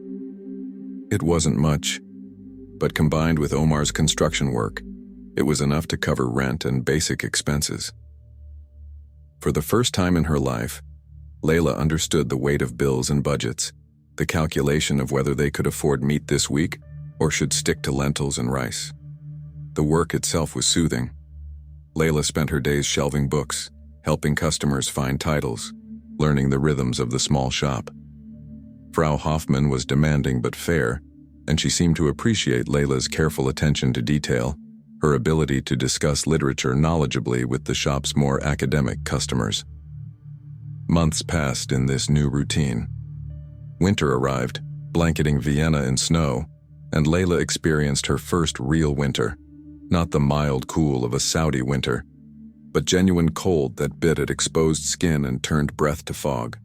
It wasn't much, but combined with Omar's construction work, it was enough to cover rent and basic expenses. For the first time in her life, Layla understood the weight of bills and budgets, the calculation of whether they could afford meat this week or should stick to lentils and rice. The work itself was soothing. Layla spent her days shelving books, helping customers find titles, learning the rhythms of the small shop. Frau Hoffmann was demanding but fair, and she seemed to appreciate Layla's careful attention to detail, her ability to discuss literature knowledgeably with the shop's more academic customers. Months passed in this new routine. Winter arrived, blanketing Vienna in snow, and Layla experienced her first real winter. Not the mild cool of a Saudi winter, but genuine cold that bit at exposed skin and turned breath to fog.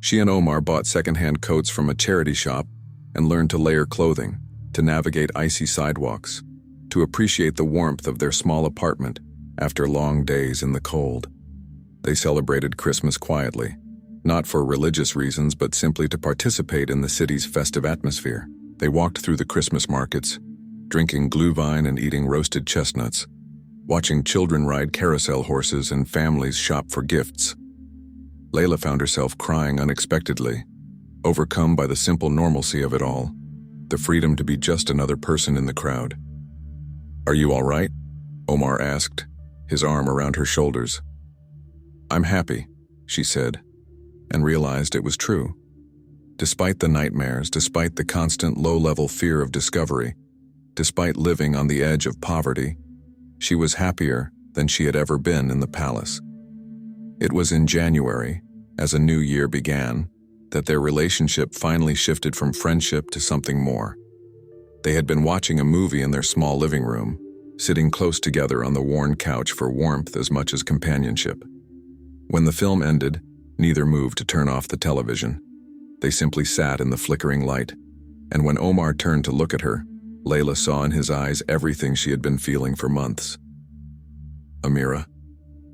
She and Omar bought secondhand coats from a charity shop and learned to layer clothing, to navigate icy sidewalks, to appreciate the warmth of their small apartment after long days in the cold. They celebrated Christmas quietly, not for religious reasons but simply to participate in the city's festive atmosphere. They walked through the Christmas markets, drinking glühwein and eating roasted chestnuts, watching children ride carousel horses and families shop for gifts. Layla found herself crying unexpectedly, overcome by the simple normalcy of it all, the freedom to be just another person in the crowd. "Are you all right?" Omar asked, his arm around her shoulders. "I'm happy," she said, and realized it was true. Despite the nightmares, despite the constant low-level fear of discovery, despite living on the edge of poverty, she was happier than she had ever been in the palace. It was in January, as a new year began, that their relationship finally shifted from friendship to something more. They had been watching a movie in their small living room, sitting close together on the worn couch for warmth as much as companionship. When the film ended, neither moved to turn off the television. They simply sat in the flickering light, and when Omar turned to look at her, Layla saw in his eyes everything she had been feeling for months. "Amira,"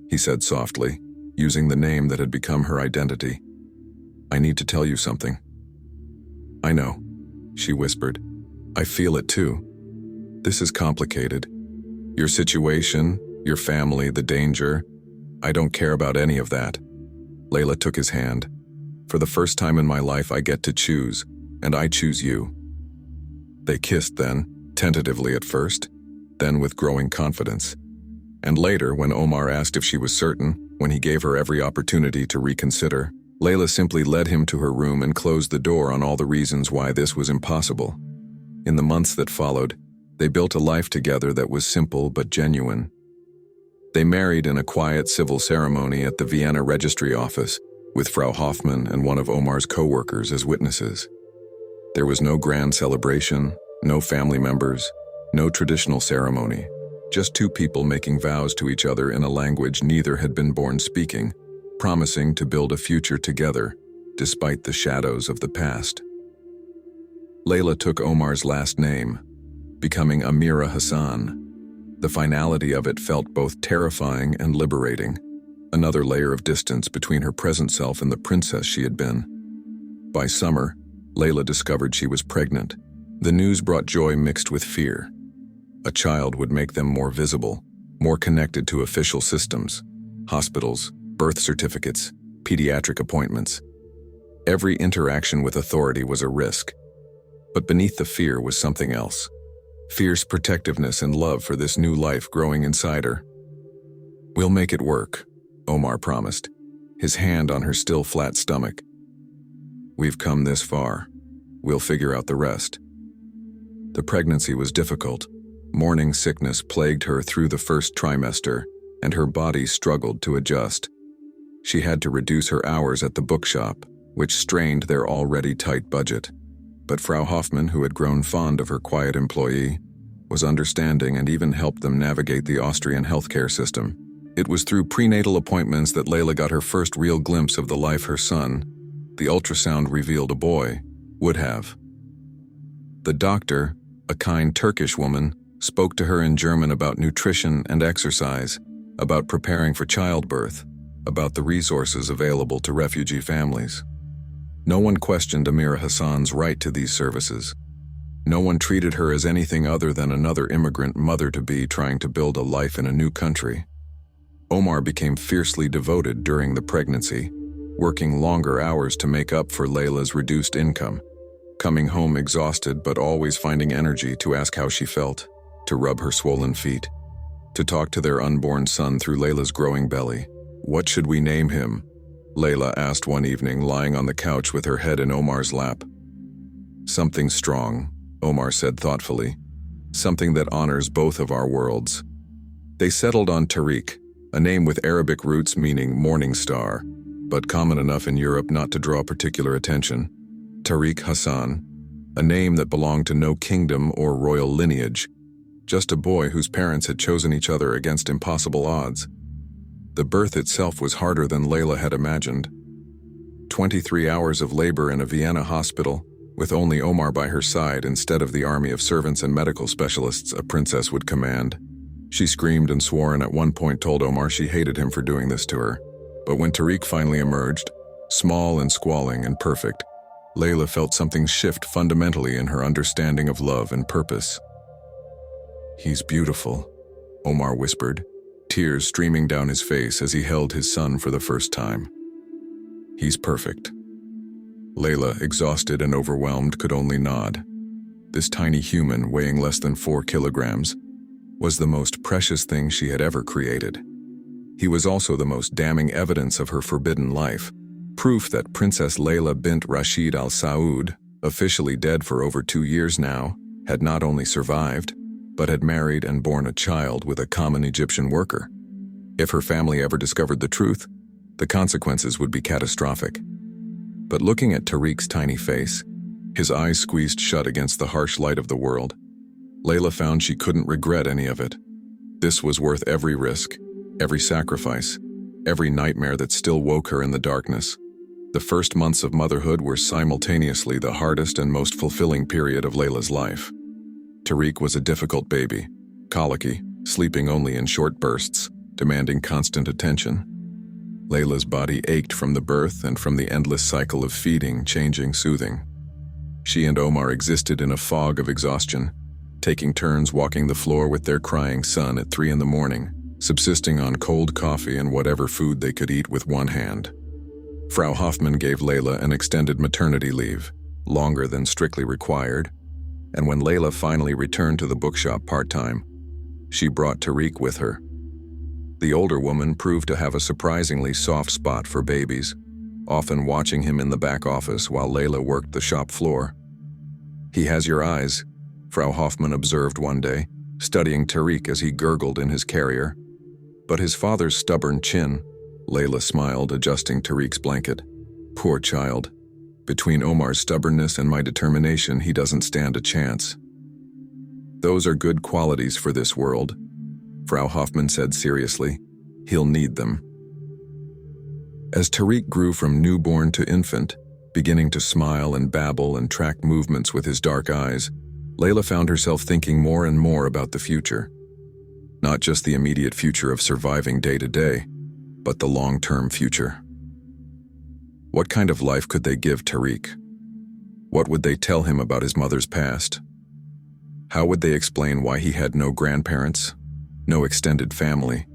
he said softly, using the name that had become her identity. "I need to tell you something." "I know," she whispered. "I feel it too. This is complicated. Your situation, your family, the danger. I don't care about any of that." Layla took his hand. "For the first time in my life I get to choose, and I choose you." They kissed then, tentatively at first, then with growing confidence. And later, when Omar asked if she was certain, when he gave her every opportunity to reconsider, Layla simply led him to her room and closed the door on all the reasons why this was impossible. In the months that followed, they built a life together that was simple but genuine. They married in a quiet civil ceremony at the Vienna registry office, with Frau Hoffmann and one of Omar's co-workers as witnesses. There was no grand celebration, no family members, no traditional ceremony, just two people making vows to each other in a language neither had been born speaking, promising to build a future together, despite the shadows of the past. Layla took Omar's last name, becoming Amira Hassan. The finality of it felt both terrifying and liberating, another layer of distance between her present self and the princess she had been. By summer, Layla discovered she was pregnant. The news brought joy mixed with fear. A child would make them more visible, more connected to official systems, hospitals, birth certificates, pediatric appointments. Every interaction with authority was a risk. But beneath the fear was something else. Fierce protectiveness and love for this new life growing inside her. "We'll make it work," Omar promised, his hand on her still flat stomach. "We've come this far. We'll figure out the rest." The pregnancy was difficult. Morning sickness plagued her through the first trimester, and her body struggled to adjust. She had to reduce her hours at the bookshop, which strained their already tight budget. But Frau Hoffmann, who had grown fond of her quiet employee, was understanding and even helped them navigate the Austrian healthcare system. It was through prenatal appointments that Layla got her first real glimpse of the life her son, the ultrasound revealed a boy, would have. The doctor, a kind Turkish woman, spoke to her in German about nutrition and exercise, about preparing for childbirth, about the resources available to refugee families. No one questioned Amira Hassan's right to these services. No one treated her as anything other than another immigrant mother-to-be trying to build a life in a new country. Omar became fiercely devoted during the pregnancy, working longer hours to make up for Layla's reduced income, coming home exhausted but always finding energy to ask how she felt, to rub her swollen feet, to talk to their unborn son through Layla's growing belly. "What should we name him?" Layla asked one evening, lying on the couch with her head in Omar's lap. "Something strong," Omar said thoughtfully. "Something that honors both of our worlds." They settled on Tariq, a name with Arabic roots meaning morning star, but common enough in Europe not to draw particular attention. Tariq Hassan, a name that belonged to no kingdom or royal lineage, just a boy whose parents had chosen each other against impossible odds. The birth itself was harder than Layla had imagined. 23 hours of labor in a Vienna hospital, with only Omar by her side instead of the army of servants and medical specialists a princess would command. She screamed and swore and at one point told Omar she hated him for doing this to her. But when Tariq finally emerged, small and squalling and perfect, Layla felt something shift fundamentally in her understanding of love and purpose. "He's beautiful," Omar whispered, tears streaming down his face as he held his son for the first time. "He's perfect." Layla, exhausted and overwhelmed, could only nod. This tiny human, weighing less than 4 kilograms, was the most precious thing she had ever created. He was also the most damning evidence of her forbidden life, proof that Princess Layla bint Rashid Al Saud, officially dead for over 2 years now, had not only survived, but had married and borne a child with a common Egyptian worker. If her family ever discovered the truth, the consequences would be catastrophic. But looking at Tariq's tiny face, his eyes squeezed shut against the harsh light of the world, Layla found she couldn't regret any of it. This was worth every risk, every sacrifice, every nightmare that still woke her in the darkness. The first months of motherhood were simultaneously the hardest and most fulfilling period of Layla's life. Tariq was a difficult baby, colicky, sleeping only in short bursts, demanding constant attention. Layla's body ached from the birth and from the endless cycle of feeding, changing, soothing. She and Omar existed in a fog of exhaustion, taking turns walking the floor with their crying son at 3 a.m, subsisting on cold coffee and whatever food they could eat with one hand. Frau Hoffmann gave Layla an extended maternity leave, longer than strictly required, and when Layla finally returned to the bookshop part-time, she brought Tariq with her. The older woman proved to have a surprisingly soft spot for babies, often watching him in the back office while Layla worked the shop floor. "He has your eyes," Frau Hoffmann observed one day, studying Tariq as he gurgled in his carrier. "But his father's stubborn chin," Layla smiled, adjusting Tariq's blanket. "Poor child. Between Omar's stubbornness and my determination, he doesn't stand a chance." "Those are good qualities for this world," Frau Hoffmann said seriously. "He'll need them." As Tariq grew from newborn to infant, beginning to smile and babble and track movements with his dark eyes, Layla found herself thinking more and more about the future. Not just the immediate future of surviving day to day, but the long-term future. What kind of life could they give Tariq? What would they tell him about his mother's past? How would they explain why he had no grandparents, no extended family?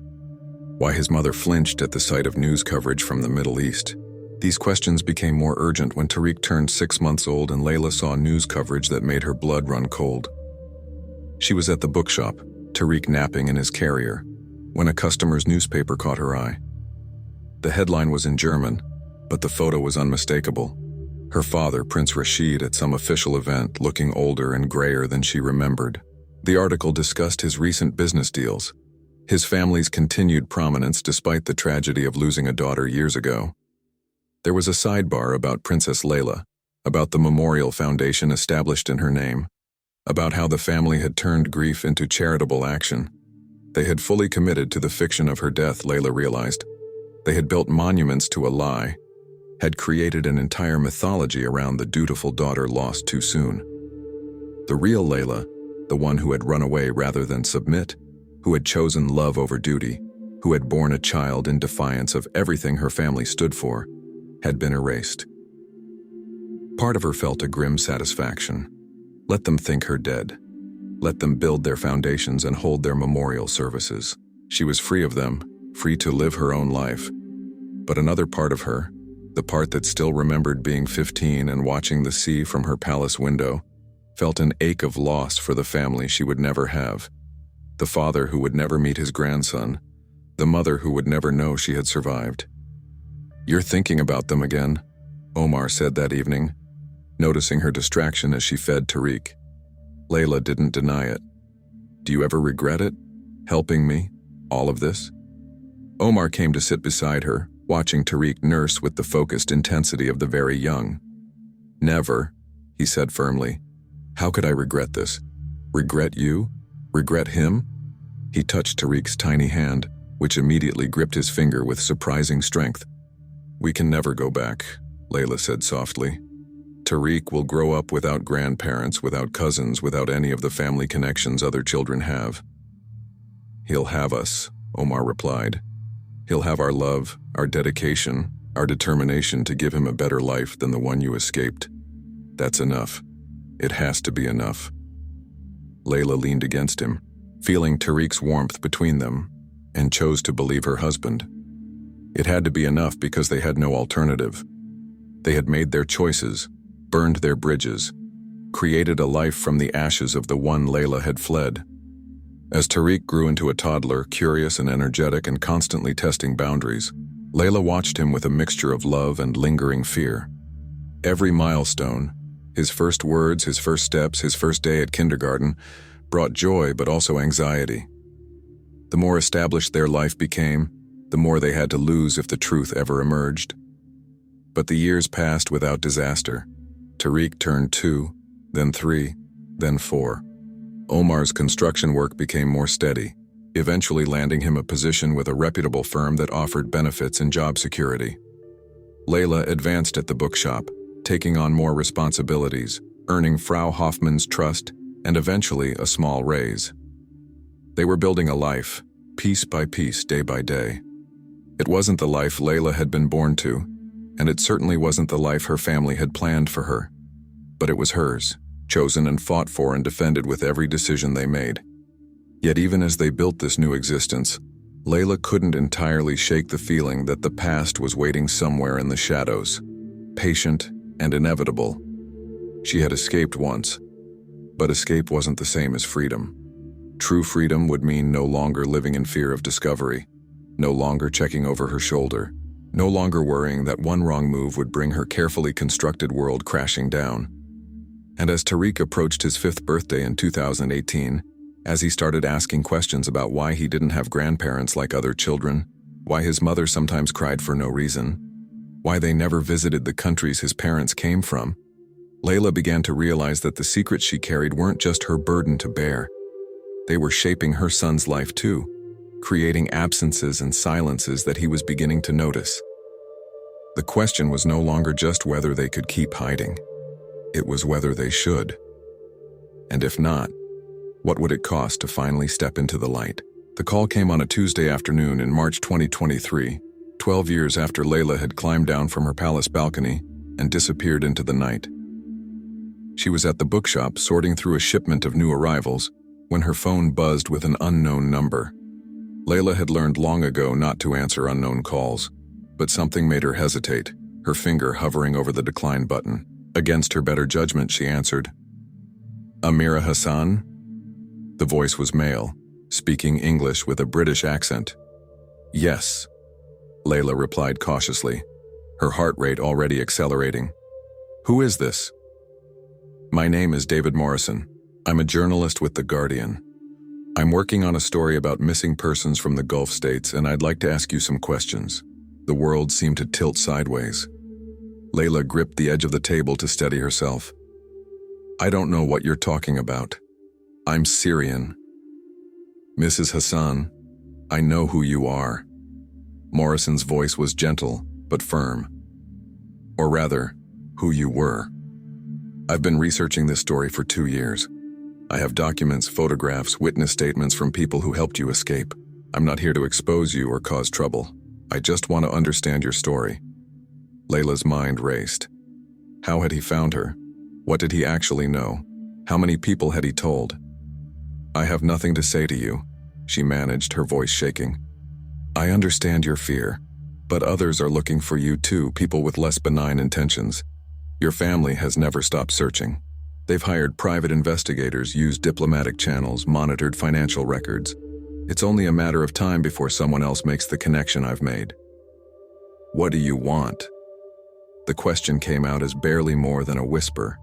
Why his mother flinched at the sight of news coverage from the Middle East? These questions became more urgent when Tariq turned 6 months old and Layla saw news coverage that made her blood run cold. She was at the bookshop, Tariq napping in his carrier, when a customer's newspaper caught her eye. The headline was in German, but the photo was unmistakable. Her father, Prince Rashid, at some official event, looking older and grayer than she remembered. The article discussed his recent business deals, his family's continued prominence despite the tragedy of losing a daughter years ago. There was a sidebar about Princess Layla, about the memorial foundation established in her name, about how the family had turned grief into charitable action. They had fully committed to the fiction of her death, Layla realized. They had built monuments to a lie, had created an entire mythology around the dutiful daughter lost too soon. The real Layla, the one who had run away rather than submit, who had chosen love over duty, who had borne a child in defiance of everything her family stood for, had been erased. Part of her felt a grim satisfaction. Let them think her dead. Let them build their foundations and hold their memorial services. She was free of them, free to live her own life. But another part of her, the part that still remembered being 15 and watching the sea from her palace window, felt an ache of loss for the family she would never have. The father who would never meet his grandson, the mother who would never know she had survived. "You're thinking about them again," Omar said that evening, noticing her distraction as she fed Tariq. Layla didn't deny it. "Do you ever regret it? Helping me? All of this?" Omar came to sit beside her, watching Tariq nurse with the focused intensity of the very young. "Never," he said firmly. "How could I regret this? Regret you? Regret him?" He touched Tariq's tiny hand, which immediately gripped his finger with surprising strength. "We can never go back," Layla said softly. "Tariq will grow up without grandparents, without cousins, without any of the family connections other children have." "He'll have us," Omar replied. "He'll have our love, our dedication, our determination to give him a better life than the one you escaped. That's enough. It has to be enough." Layla leaned against him, feeling Tariq's warmth between them, and chose to believe her husband. It had to be enough because they had no alternative. They had made their choices, burned their bridges, created a life from the ashes of the one Layla had fled. As Tariq grew into a toddler, curious and energetic and constantly testing boundaries, Layla watched him with a mixture of love and lingering fear. Every milestone, his first words, his first steps, his first day at kindergarten, brought joy but also anxiety. The more established their life became, the more they had to lose if the truth ever emerged. But the years passed without disaster. Tariq turned 2, then 3, then 4. Omar's construction work became more steady, eventually landing him a position with a reputable firm that offered benefits and job security. Layla advanced at the bookshop, taking on more responsibilities, earning Frau Hoffmann's trust, and eventually a small raise. They were building a life, piece by piece, day by day. It wasn't the life Layla had been born to, and it certainly wasn't the life her family had planned for her. But it was hers, chosen and fought for and defended with every decision they made. Yet even as they built this new existence, Layla couldn't entirely shake the feeling that the past was waiting somewhere in the shadows, patient and inevitable. She had escaped once, but escape wasn't the same as freedom. True freedom would mean no longer living in fear of discovery, no longer checking over her shoulder, no longer worrying that one wrong move would bring her carefully constructed world crashing down. And as Tariq approached his 5th birthday in 2018, as he started asking questions about why he didn't have grandparents like other children, why his mother sometimes cried for no reason, why they never visited the countries his parents came from, Layla began to realize that the secrets she carried weren't just her burden to bear. They were shaping her son's life too, creating absences and silences that he was beginning to notice. The question was no longer just whether they could keep hiding. It was whether they should. And if not, what would it cost to finally step into the light? The call came on a Tuesday afternoon in March 2023, 12 years after Layla had climbed down from her palace balcony and disappeared into the night. She was at the bookshop sorting through a shipment of new arrivals when her phone buzzed with an unknown number. Layla had learned long ago not to answer unknown calls, but something made her hesitate, her finger hovering over the decline button. Against her better judgment, she answered. Amira Hassan? The voice was male, speaking English with a British accent. Yes, Layla replied cautiously, her heart rate already accelerating. Who is this? My name is David Morrison. I'm a journalist with The Guardian. I'm working on a story about missing persons from the Gulf states, and I'd like to ask you some questions. The world seemed to tilt sideways. Layla gripped the edge of the table to steady herself. I don't know what you're talking about. I'm Syrian. Mrs. Hassan, I know who you are. Morrison's voice was gentle, but firm. Or rather, who you were. I've been researching this story for 2 years. I have documents, photographs, witness statements from people who helped you escape. I'm not here to expose you or cause trouble. I just want to understand your story. Layla's mind raced. How had he found her? What did he actually know? How many people had he told? I have nothing to say to you, she managed, her voice shaking. I understand your fear, but others are looking for you too, people with less benign intentions. Your family has never stopped searching. They've hired private investigators, used diplomatic channels, monitored financial records. It's only a matter of time before someone else makes the connection I've made. What do you want? The question came out as barely more than a whisper.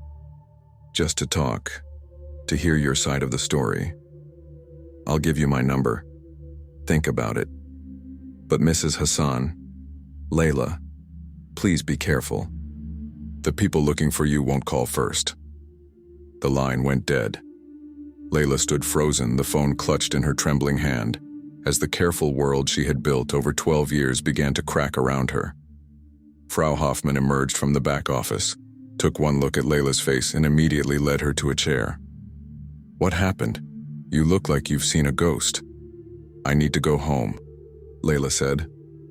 Just to talk, to hear your side of the story. I'll give you my number. Think about it. But Mrs. Hassan, Layla, please be careful. The people looking for you won't call first. The line went dead. Layla stood frozen, the phone clutched in her trembling hand, as the careful world she had built over 12 years began to crack around her. Frau Hoffman emerged from the back office, took one look at Layla's face, and immediately led her to a chair. What happened? You look like you've seen a ghost. I need to go home, Layla said,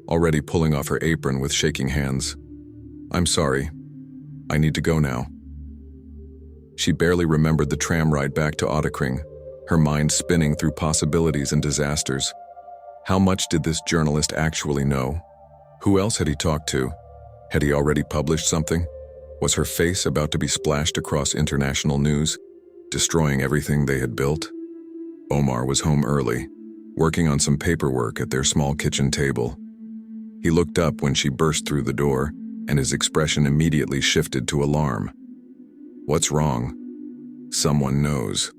already pulling off her apron with shaking hands. I'm sorry. I need to go now. She barely remembered the tram ride back to Ottakring, her mind spinning through possibilities and disasters. How much did this journalist actually know? Who else had he talked to? Had he already published something? Was her face about to be splashed across international news, destroying everything they had built? Omar was home early, working on some paperwork at their small kitchen table. He looked up when she burst through the door, and his expression immediately shifted to alarm. What's wrong? Someone knows.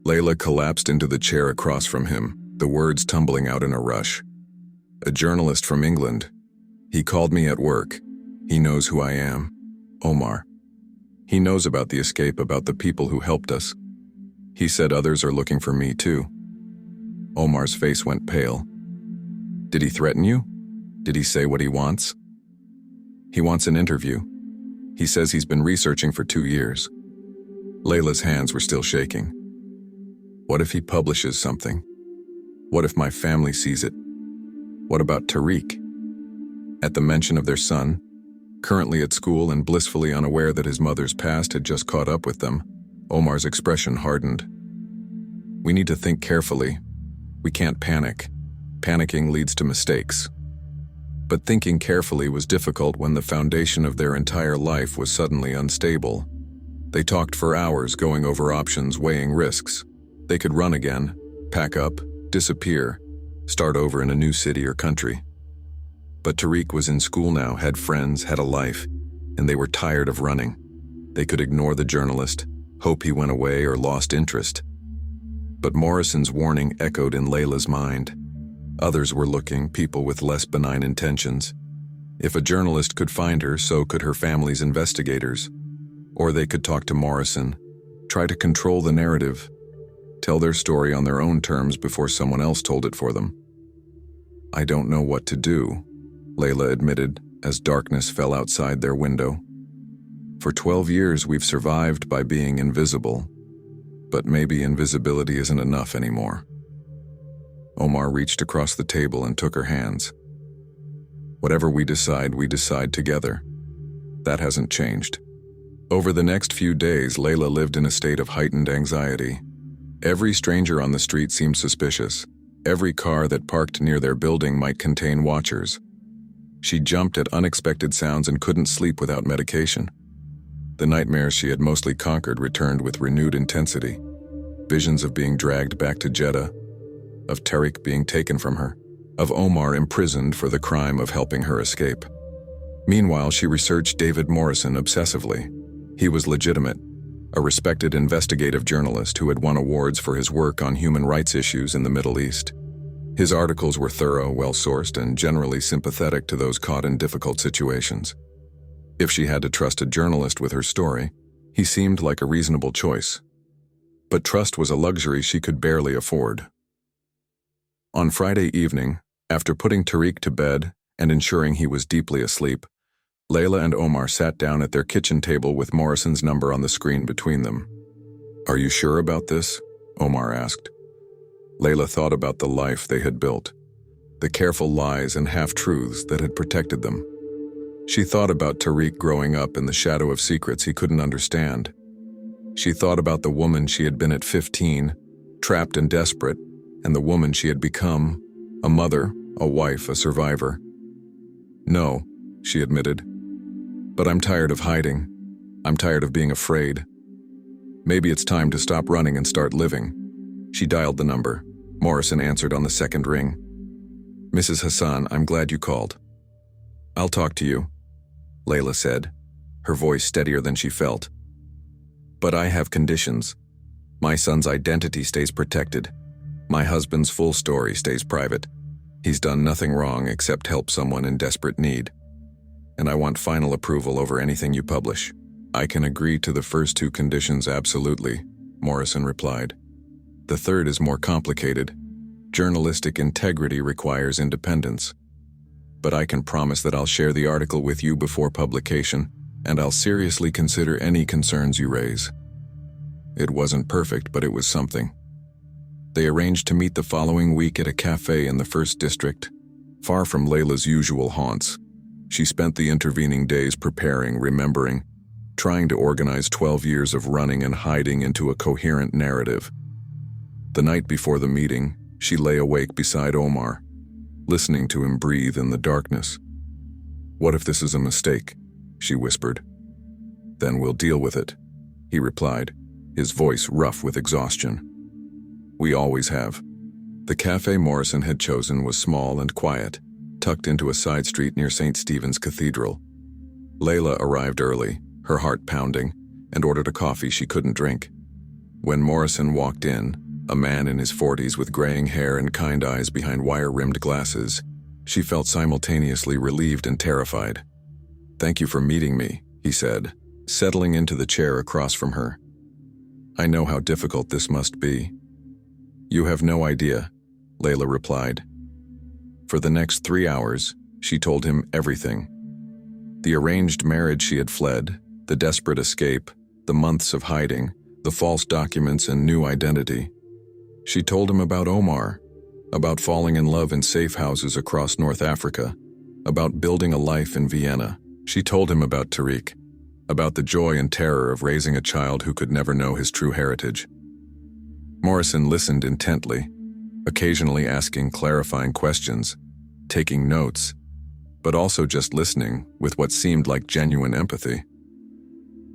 Layla collapsed into the chair across from him, the words tumbling out in a rush. A journalist from England. He called me at work. He knows who I am. Omar. He knows about the escape, about the people who helped us. He said others are looking for me too. Omar's face went pale. Did he threaten you? Did he say what he wants? He wants an interview. He says he's been researching for 2 years. Layla's hands were still shaking. What if he publishes something? What if my family sees it? What about Tariq? At the mention of their son, currently at school and blissfully unaware that his mother's past had just caught up with them, Omar's expression hardened. We need to think carefully. We can't panic. Panicking leads to mistakes. But thinking carefully was difficult when the foundation of their entire life was suddenly unstable. They talked for hours, going over options, weighing risks. They could run again, pack up, disappear, start over in a new city or country. But Tariq was in school now, had friends, had a life, and they were tired of running. They could ignore the journalist, hope he went away or lost interest. But Morrison's warning echoed in Layla's mind. Others were looking, people with less benign intentions. If a journalist could find her, so could her family's investigators. Or they could talk to Morrison, try to control the narrative, tell their story on their own terms before someone else told it for them. I don't know what to do, Layla admitted as darkness fell outside their window. For 12 years we've survived by being invisible, but maybe invisibility isn't enough anymore. Omar reached across the table and took her hands. Whatever we decide together. That hasn't changed. Over the next few days, Layla lived in a state of heightened anxiety. Every stranger on the street seemed suspicious. Every car that parked near their building might contain watchers. She jumped at unexpected sounds and couldn't sleep without medication. The nightmares she had mostly conquered returned with renewed intensity. Visions of being dragged back to Jeddah, of Tariq being taken from her, of Omar imprisoned for the crime of helping her escape. Meanwhile, she researched David Morrison obsessively. He was legitimate, a respected investigative journalist who had won awards for his work on human rights issues in the Middle East. His articles were thorough, well-sourced, and generally sympathetic to those caught in difficult situations. If she had to trust a journalist with her story, he seemed like a reasonable choice. But trust was a luxury she could barely afford. On Friday evening, after putting Tariq to bed and ensuring he was deeply asleep, Layla and Omar sat down at their kitchen table with Morrison's number on the screen between them. "Are you sure about this?" Omar asked. Layla thought about the life they had built, the careful lies and half-truths that had protected them. She thought about Tariq growing up in the shadow of secrets he couldn't understand. She thought about the woman she had been at 15, trapped and desperate, and the woman she had become, a mother, a wife, a survivor. "No," she admitted. "But I'm tired of hiding. I'm tired of being afraid. Maybe it's time to stop running and start living." She dialed the number. Morrison answered on the second ring. "Mrs. Hassan, I'm glad you called." "I'll talk to you," Layla said, her voice steadier than she felt. "But I have conditions. My son's identity stays protected. My husband's full story stays private. He's done nothing wrong except help someone in desperate need. And I want final approval over anything you publish." "I can agree to the first two conditions absolutely," Morrison replied. "The third is more complicated. Journalistic integrity requires independence. But I can promise that I'll share the article with you before publication, and I'll seriously consider any concerns you raise." It wasn't perfect, but it was something. They arranged to meet the following week at a cafe in the First District, far from Layla's usual haunts. She spent the intervening days preparing, remembering, trying to organize 12 years of running and hiding into a coherent narrative. The night before the meeting, she lay awake beside Omar, listening to him breathe in the darkness. "What if this is a mistake?" she whispered. "Then we'll deal with it," he replied, his voice rough with exhaustion. "We always have." The cafe Morrison had chosen was small and quiet, tucked into a side street near St. Stephen's Cathedral. Layla arrived early, her heart pounding, and ordered a coffee she couldn't drink. When Morrison walked in, a man in his 40s with graying hair and kind eyes behind wire-rimmed glasses, she felt simultaneously relieved and terrified. "Thank you for meeting me," he said, settling into the chair across from her. "I know how difficult this must be." "You have no idea," Layla replied. For the next 3 hours, she told him everything. The arranged marriage she had fled, the desperate escape, the months of hiding, the false documents and new identity. She told him about Omar, about falling in love in safe houses across North Africa, about building a life in Vienna. She told him about Tariq, about the joy and terror of raising a child who could never know his true heritage. Morrison listened intently, occasionally asking clarifying questions, taking notes, but also just listening with what seemed like genuine empathy.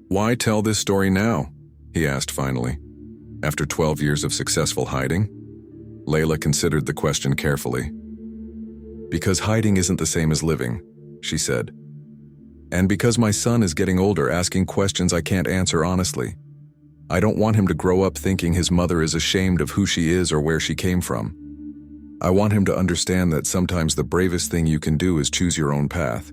"Why tell this story now?" he asked finally. "After 12 years of successful hiding?" Layla considered the question carefully. "Because hiding isn't the same as living," she said. "And because my son is getting older, asking questions I can't answer honestly. I don't want him to grow up thinking his mother is ashamed of who she is or where she came from. I want him to understand that sometimes the bravest thing you can do is choose your own path,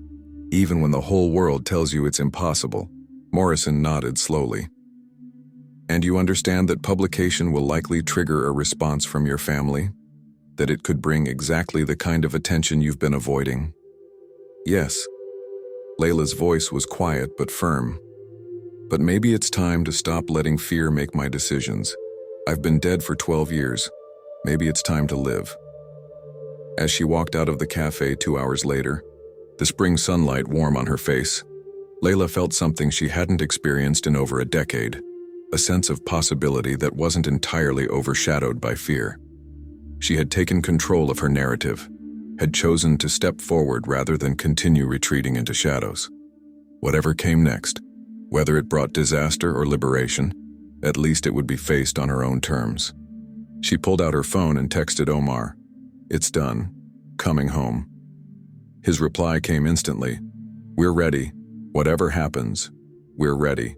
even when the whole world tells you it's impossible." Morrison nodded slowly. "And you understand that publication will likely trigger a response from your family? That it could bring exactly the kind of attention you've been avoiding?" "Yes." Layla's voice was quiet but firm. "But maybe it's time to stop letting fear make my decisions. I've been dead for 12 years. Maybe it's time to live." As she walked out of the cafe 2 hours later, the spring sunlight warm on her face, Layla felt something she hadn't experienced in over a decade, a sense of possibility that wasn't entirely overshadowed by fear. She had taken control of her narrative, had chosen to step forward rather than continue retreating into shadows. Whatever came next, whether it brought disaster or liberation, at least it would be faced on her own terms. She pulled out her phone and texted Omar, "It's done. Coming home." His reply came instantly, "We're ready. Whatever happens, we're ready."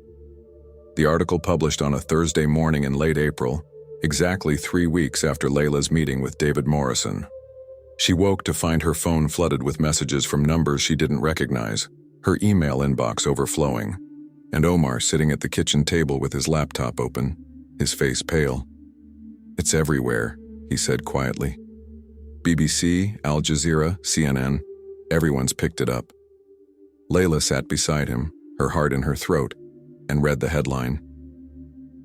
The article published on a Thursday morning in late April, exactly 3 weeks after Layla's meeting with David Morrison. She woke to find her phone flooded with messages from numbers she didn't recognize, her email inbox overflowing, and Omar sitting at the kitchen table with his laptop open, his face pale. "It's everywhere," he said quietly. BBC, Al Jazeera, CNN, everyone's picked it up. Layla sat beside him, her heart in her throat, and read the headline,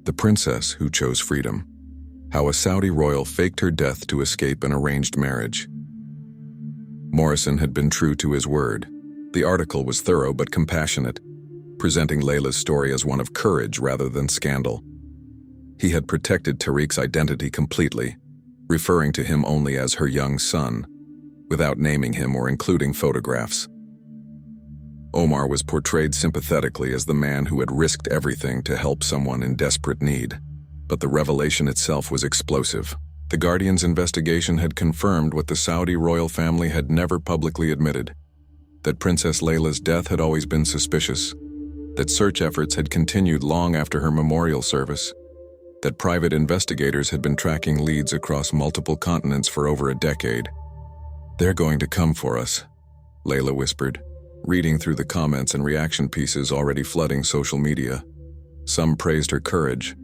"The Princess Who Chose Freedom. How a Saudi royal faked her death to escape an arranged marriage." Morrison had been true to his word. The article was thorough but compassionate, presenting Layla's story as one of courage rather than scandal. He had protected Tariq's identity completely, referring to him only as her young son, without naming him or including photographs. Omar was portrayed sympathetically as the man who had risked everything to help someone in desperate need, but the revelation itself was explosive. The Guardian's investigation had confirmed what the Saudi royal family had never publicly admitted, that Princess Layla's death had always been suspicious, that search efforts had continued long after her memorial service, that private investigators had been tracking leads across multiple continents for over a decade. "They're going to come for us," Layla whispered, reading through the comments and reaction pieces already flooding social media. Some praised her courage.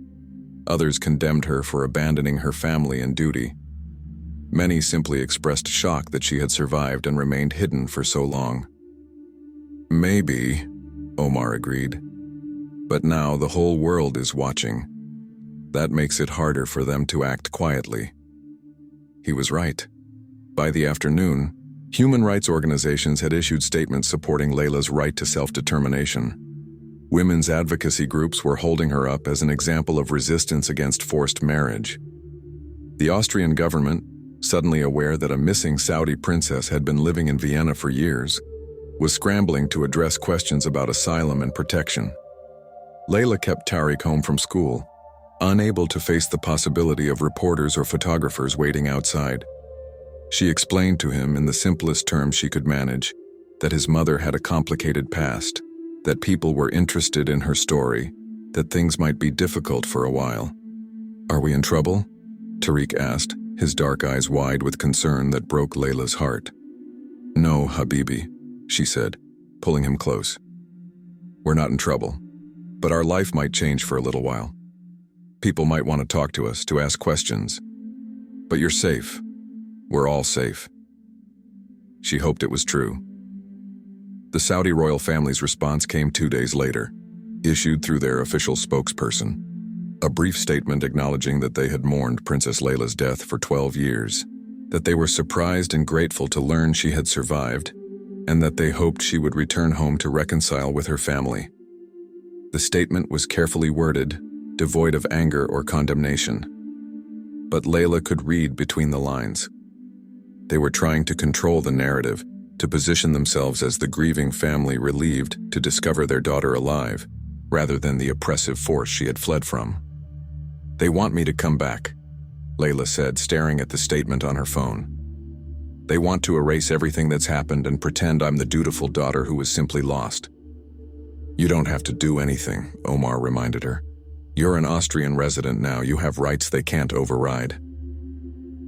Others condemned her for abandoning her family and duty. Many simply expressed shock that she had survived and remained hidden for so long. "Maybe," Omar agreed. "But now the whole world is watching. That makes it harder for them to act quietly." He was right. By the afternoon, human rights organizations had issued statements supporting Layla's right to self-determination. Women's advocacy groups were holding her up as an example of resistance against forced marriage. The Austrian government, suddenly aware that a missing Saudi princess had been living in Vienna for years, was scrambling to address questions about asylum and protection. Layla kept Tariq home from school, unable to face the possibility of reporters or photographers waiting outside. She explained to him in the simplest terms she could manage that his mother had a complicated past, that people were interested in her story, that things might be difficult for a while. "Are we in trouble?" Tariq asked, his dark eyes wide with concern that broke Layla's heart. "No, Habibi," she said, pulling him close. "We're not in trouble, but our life might change for a little while. People might want to talk to us, to ask questions. But you're safe. We're all safe." She hoped it was true. The Saudi royal family's response came 2 days later, issued through their official spokesperson. A brief statement acknowledging that they had mourned Princess Layla's death for 12 years, that they were surprised and grateful to learn she had survived, and that they hoped she would return home to reconcile with her family. The statement was carefully worded, devoid of anger or condemnation. But Layla could read between the lines. They were trying to control the narrative, to position themselves as the grieving family relieved to discover their daughter alive, rather than the oppressive force she had fled from. "They want me to come back," Layla said, staring at the statement on her phone. "They want to erase everything that's happened and pretend I'm the dutiful daughter who was simply lost." "You don't have to do anything," Omar reminded her. "You're an Austrian resident now. You have rights they can't override."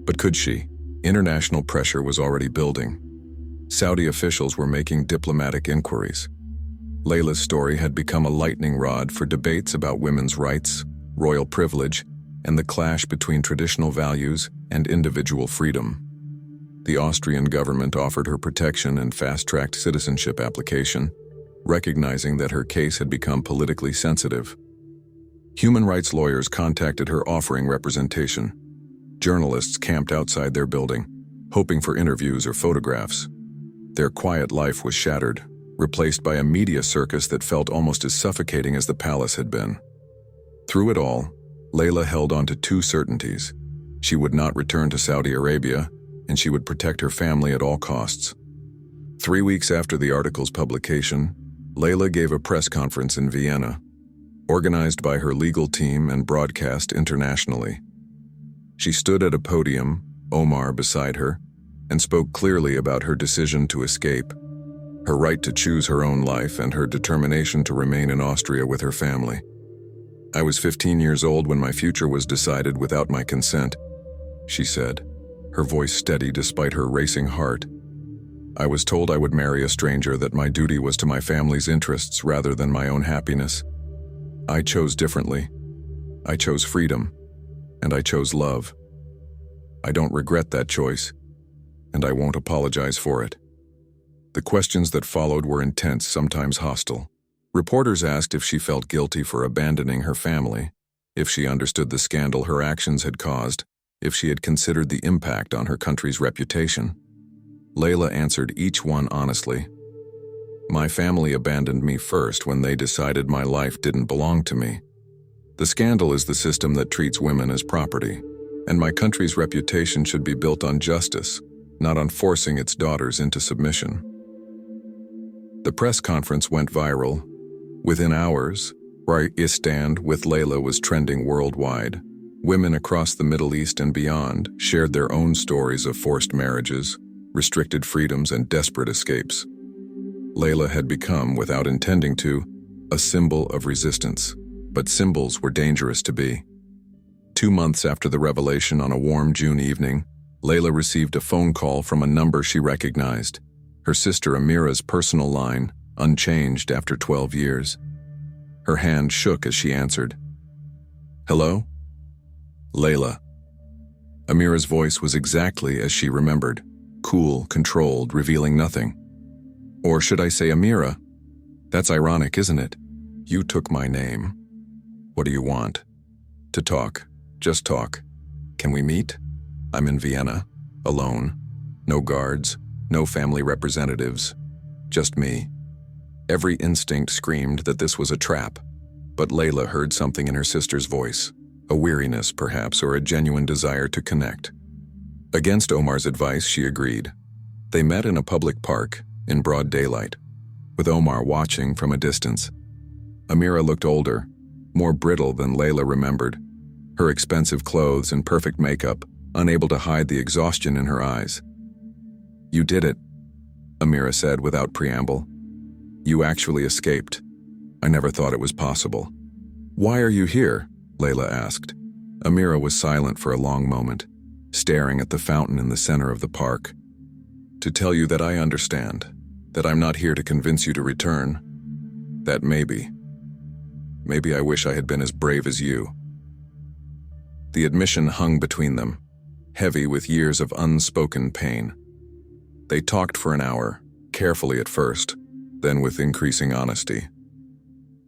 But could she? International pressure was already building. Saudi officials were making diplomatic inquiries. Layla's story had become a lightning rod for debates about women's rights, royal privilege, and the clash between traditional values and individual freedom. The Austrian government offered her protection and fast-tracked citizenship application, recognizing that her case had become politically sensitive. Human rights lawyers contacted her offering representation. Journalists camped outside their building, hoping for interviews or photographs. Their quiet life was shattered, replaced by a media circus that felt almost as suffocating as the palace had been. Through it all, Layla held on to two certainties. She would not return to Saudi Arabia, and she would protect her family at all costs. 3 weeks after the article's publication, Layla gave a press conference in Vienna, organized by her legal team and broadcast internationally. She stood at a podium, Omar beside her, and spoke clearly about her decision to escape, her right to choose her own life, and her determination to remain in Austria with her family. "I was 15 years old when my future was decided without my consent," she said, her voice steady despite her racing heart. "I was told I would marry a stranger, that my duty was to my family's interests rather than my own happiness. I chose differently. I chose freedom, and I chose love. I don't regret that choice, and I won't apologize for it." The questions that followed were intense, sometimes hostile. Reporters asked if she felt guilty for abandoning her family, if she understood the scandal her actions had caused, if she had considered the impact on her country's reputation. Layla answered each one honestly. "My family abandoned me first when they decided my life didn't belong to me. The scandal is the system that treats women as property, and my country's reputation should be built on justice, not on forcing its daughters into submission." The press conference went viral. Within hours, where I Stand with Layla was trending worldwide. Women across the Middle East and beyond shared their own stories of forced marriages, restricted freedoms, and desperate escapes. Layla had become, without intending to, a symbol of resistance, but symbols were dangerous to be. 2 months after the revelation, on a warm June evening, Layla received a phone call from a number she recognized, her sister Amira's personal line, unchanged after 12 years. Her hand shook as she answered. "Hello?" "Layla." Amira's voice was exactly as she remembered, cool, controlled, revealing nothing. "Or should I say Amira? That's ironic, isn't it? You took my name. What do you want?" "To talk. Just talk. Can we meet? I'm in Vienna, alone. No guards, no family representatives. Just me." Every instinct screamed that this was a trap, but Layla heard something in her sister's voice, a weariness perhaps, or a genuine desire to connect. Against Omar's advice, she agreed. They met in a public park, in broad daylight, with Omar watching from a distance. Amira looked older, more brittle than Layla remembered, her expensive clothes and perfect makeup unable to hide the exhaustion in her eyes. "You did it," Amira said without preamble. "You actually escaped. I never thought it was possible." "Why are you here?" Layla asked. Amira was silent for a long moment, staring at the fountain in the center of the park. "To tell you that I understand, that I'm not here to convince you to return. That maybe I wish I had been as brave as you." The admission hung between them, heavy with years of unspoken pain. They talked for an hour, carefully at first, then with increasing honesty.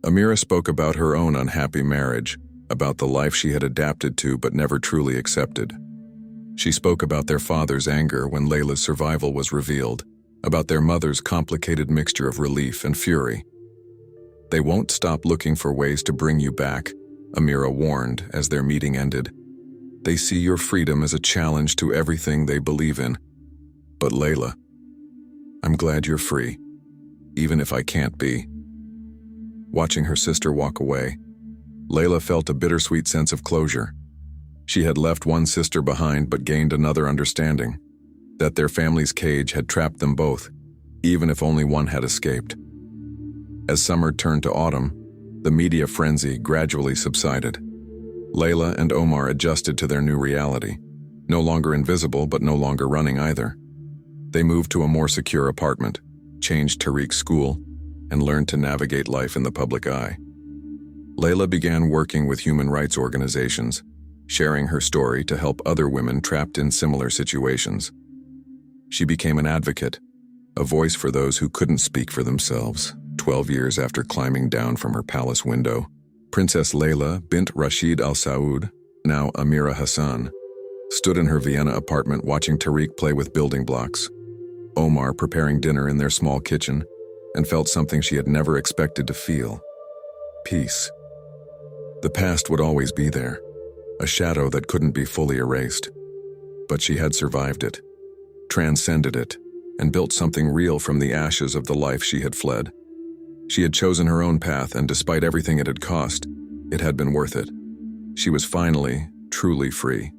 Amira spoke about her own unhappy marriage, about the life she had adapted to but never truly accepted. She spoke about their father's anger when Layla's survival was revealed, about their mother's complicated mixture of relief and fury. "They won't stop looking for ways to bring you back," Amira warned as their meeting ended. "They see your freedom as a challenge to everything they believe in. But Layla, I'm glad you're free, even if I can't be." Watching her sister walk away, Layla felt a bittersweet sense of closure. She had left one sister behind but gained another understanding, that their family's cage had trapped them both, even if only one had escaped. As summer turned to autumn, the media frenzy gradually subsided. Layla and Omar adjusted to their new reality, no longer invisible but no longer running either. They moved to a more secure apartment, changed Tariq's school, and learned to navigate life in the public eye. Layla began working with human rights organizations, sharing her story to help other women trapped in similar situations. She became an advocate, a voice for those who couldn't speak for themselves. 12 years after climbing down from her palace window, Princess Layla bint Rashid Al Saud, now Amira Hassan, stood in her Vienna apartment watching Tariq play with building blocks, Omar preparing dinner in their small kitchen, and felt something she had never expected to feel: peace. The past would always be there, a shadow that couldn't be fully erased. But she had survived it, transcended it, and built something real from the ashes of the life she had fled. She had chosen her own path, and despite everything it had cost, it had been worth it. She was finally, truly free.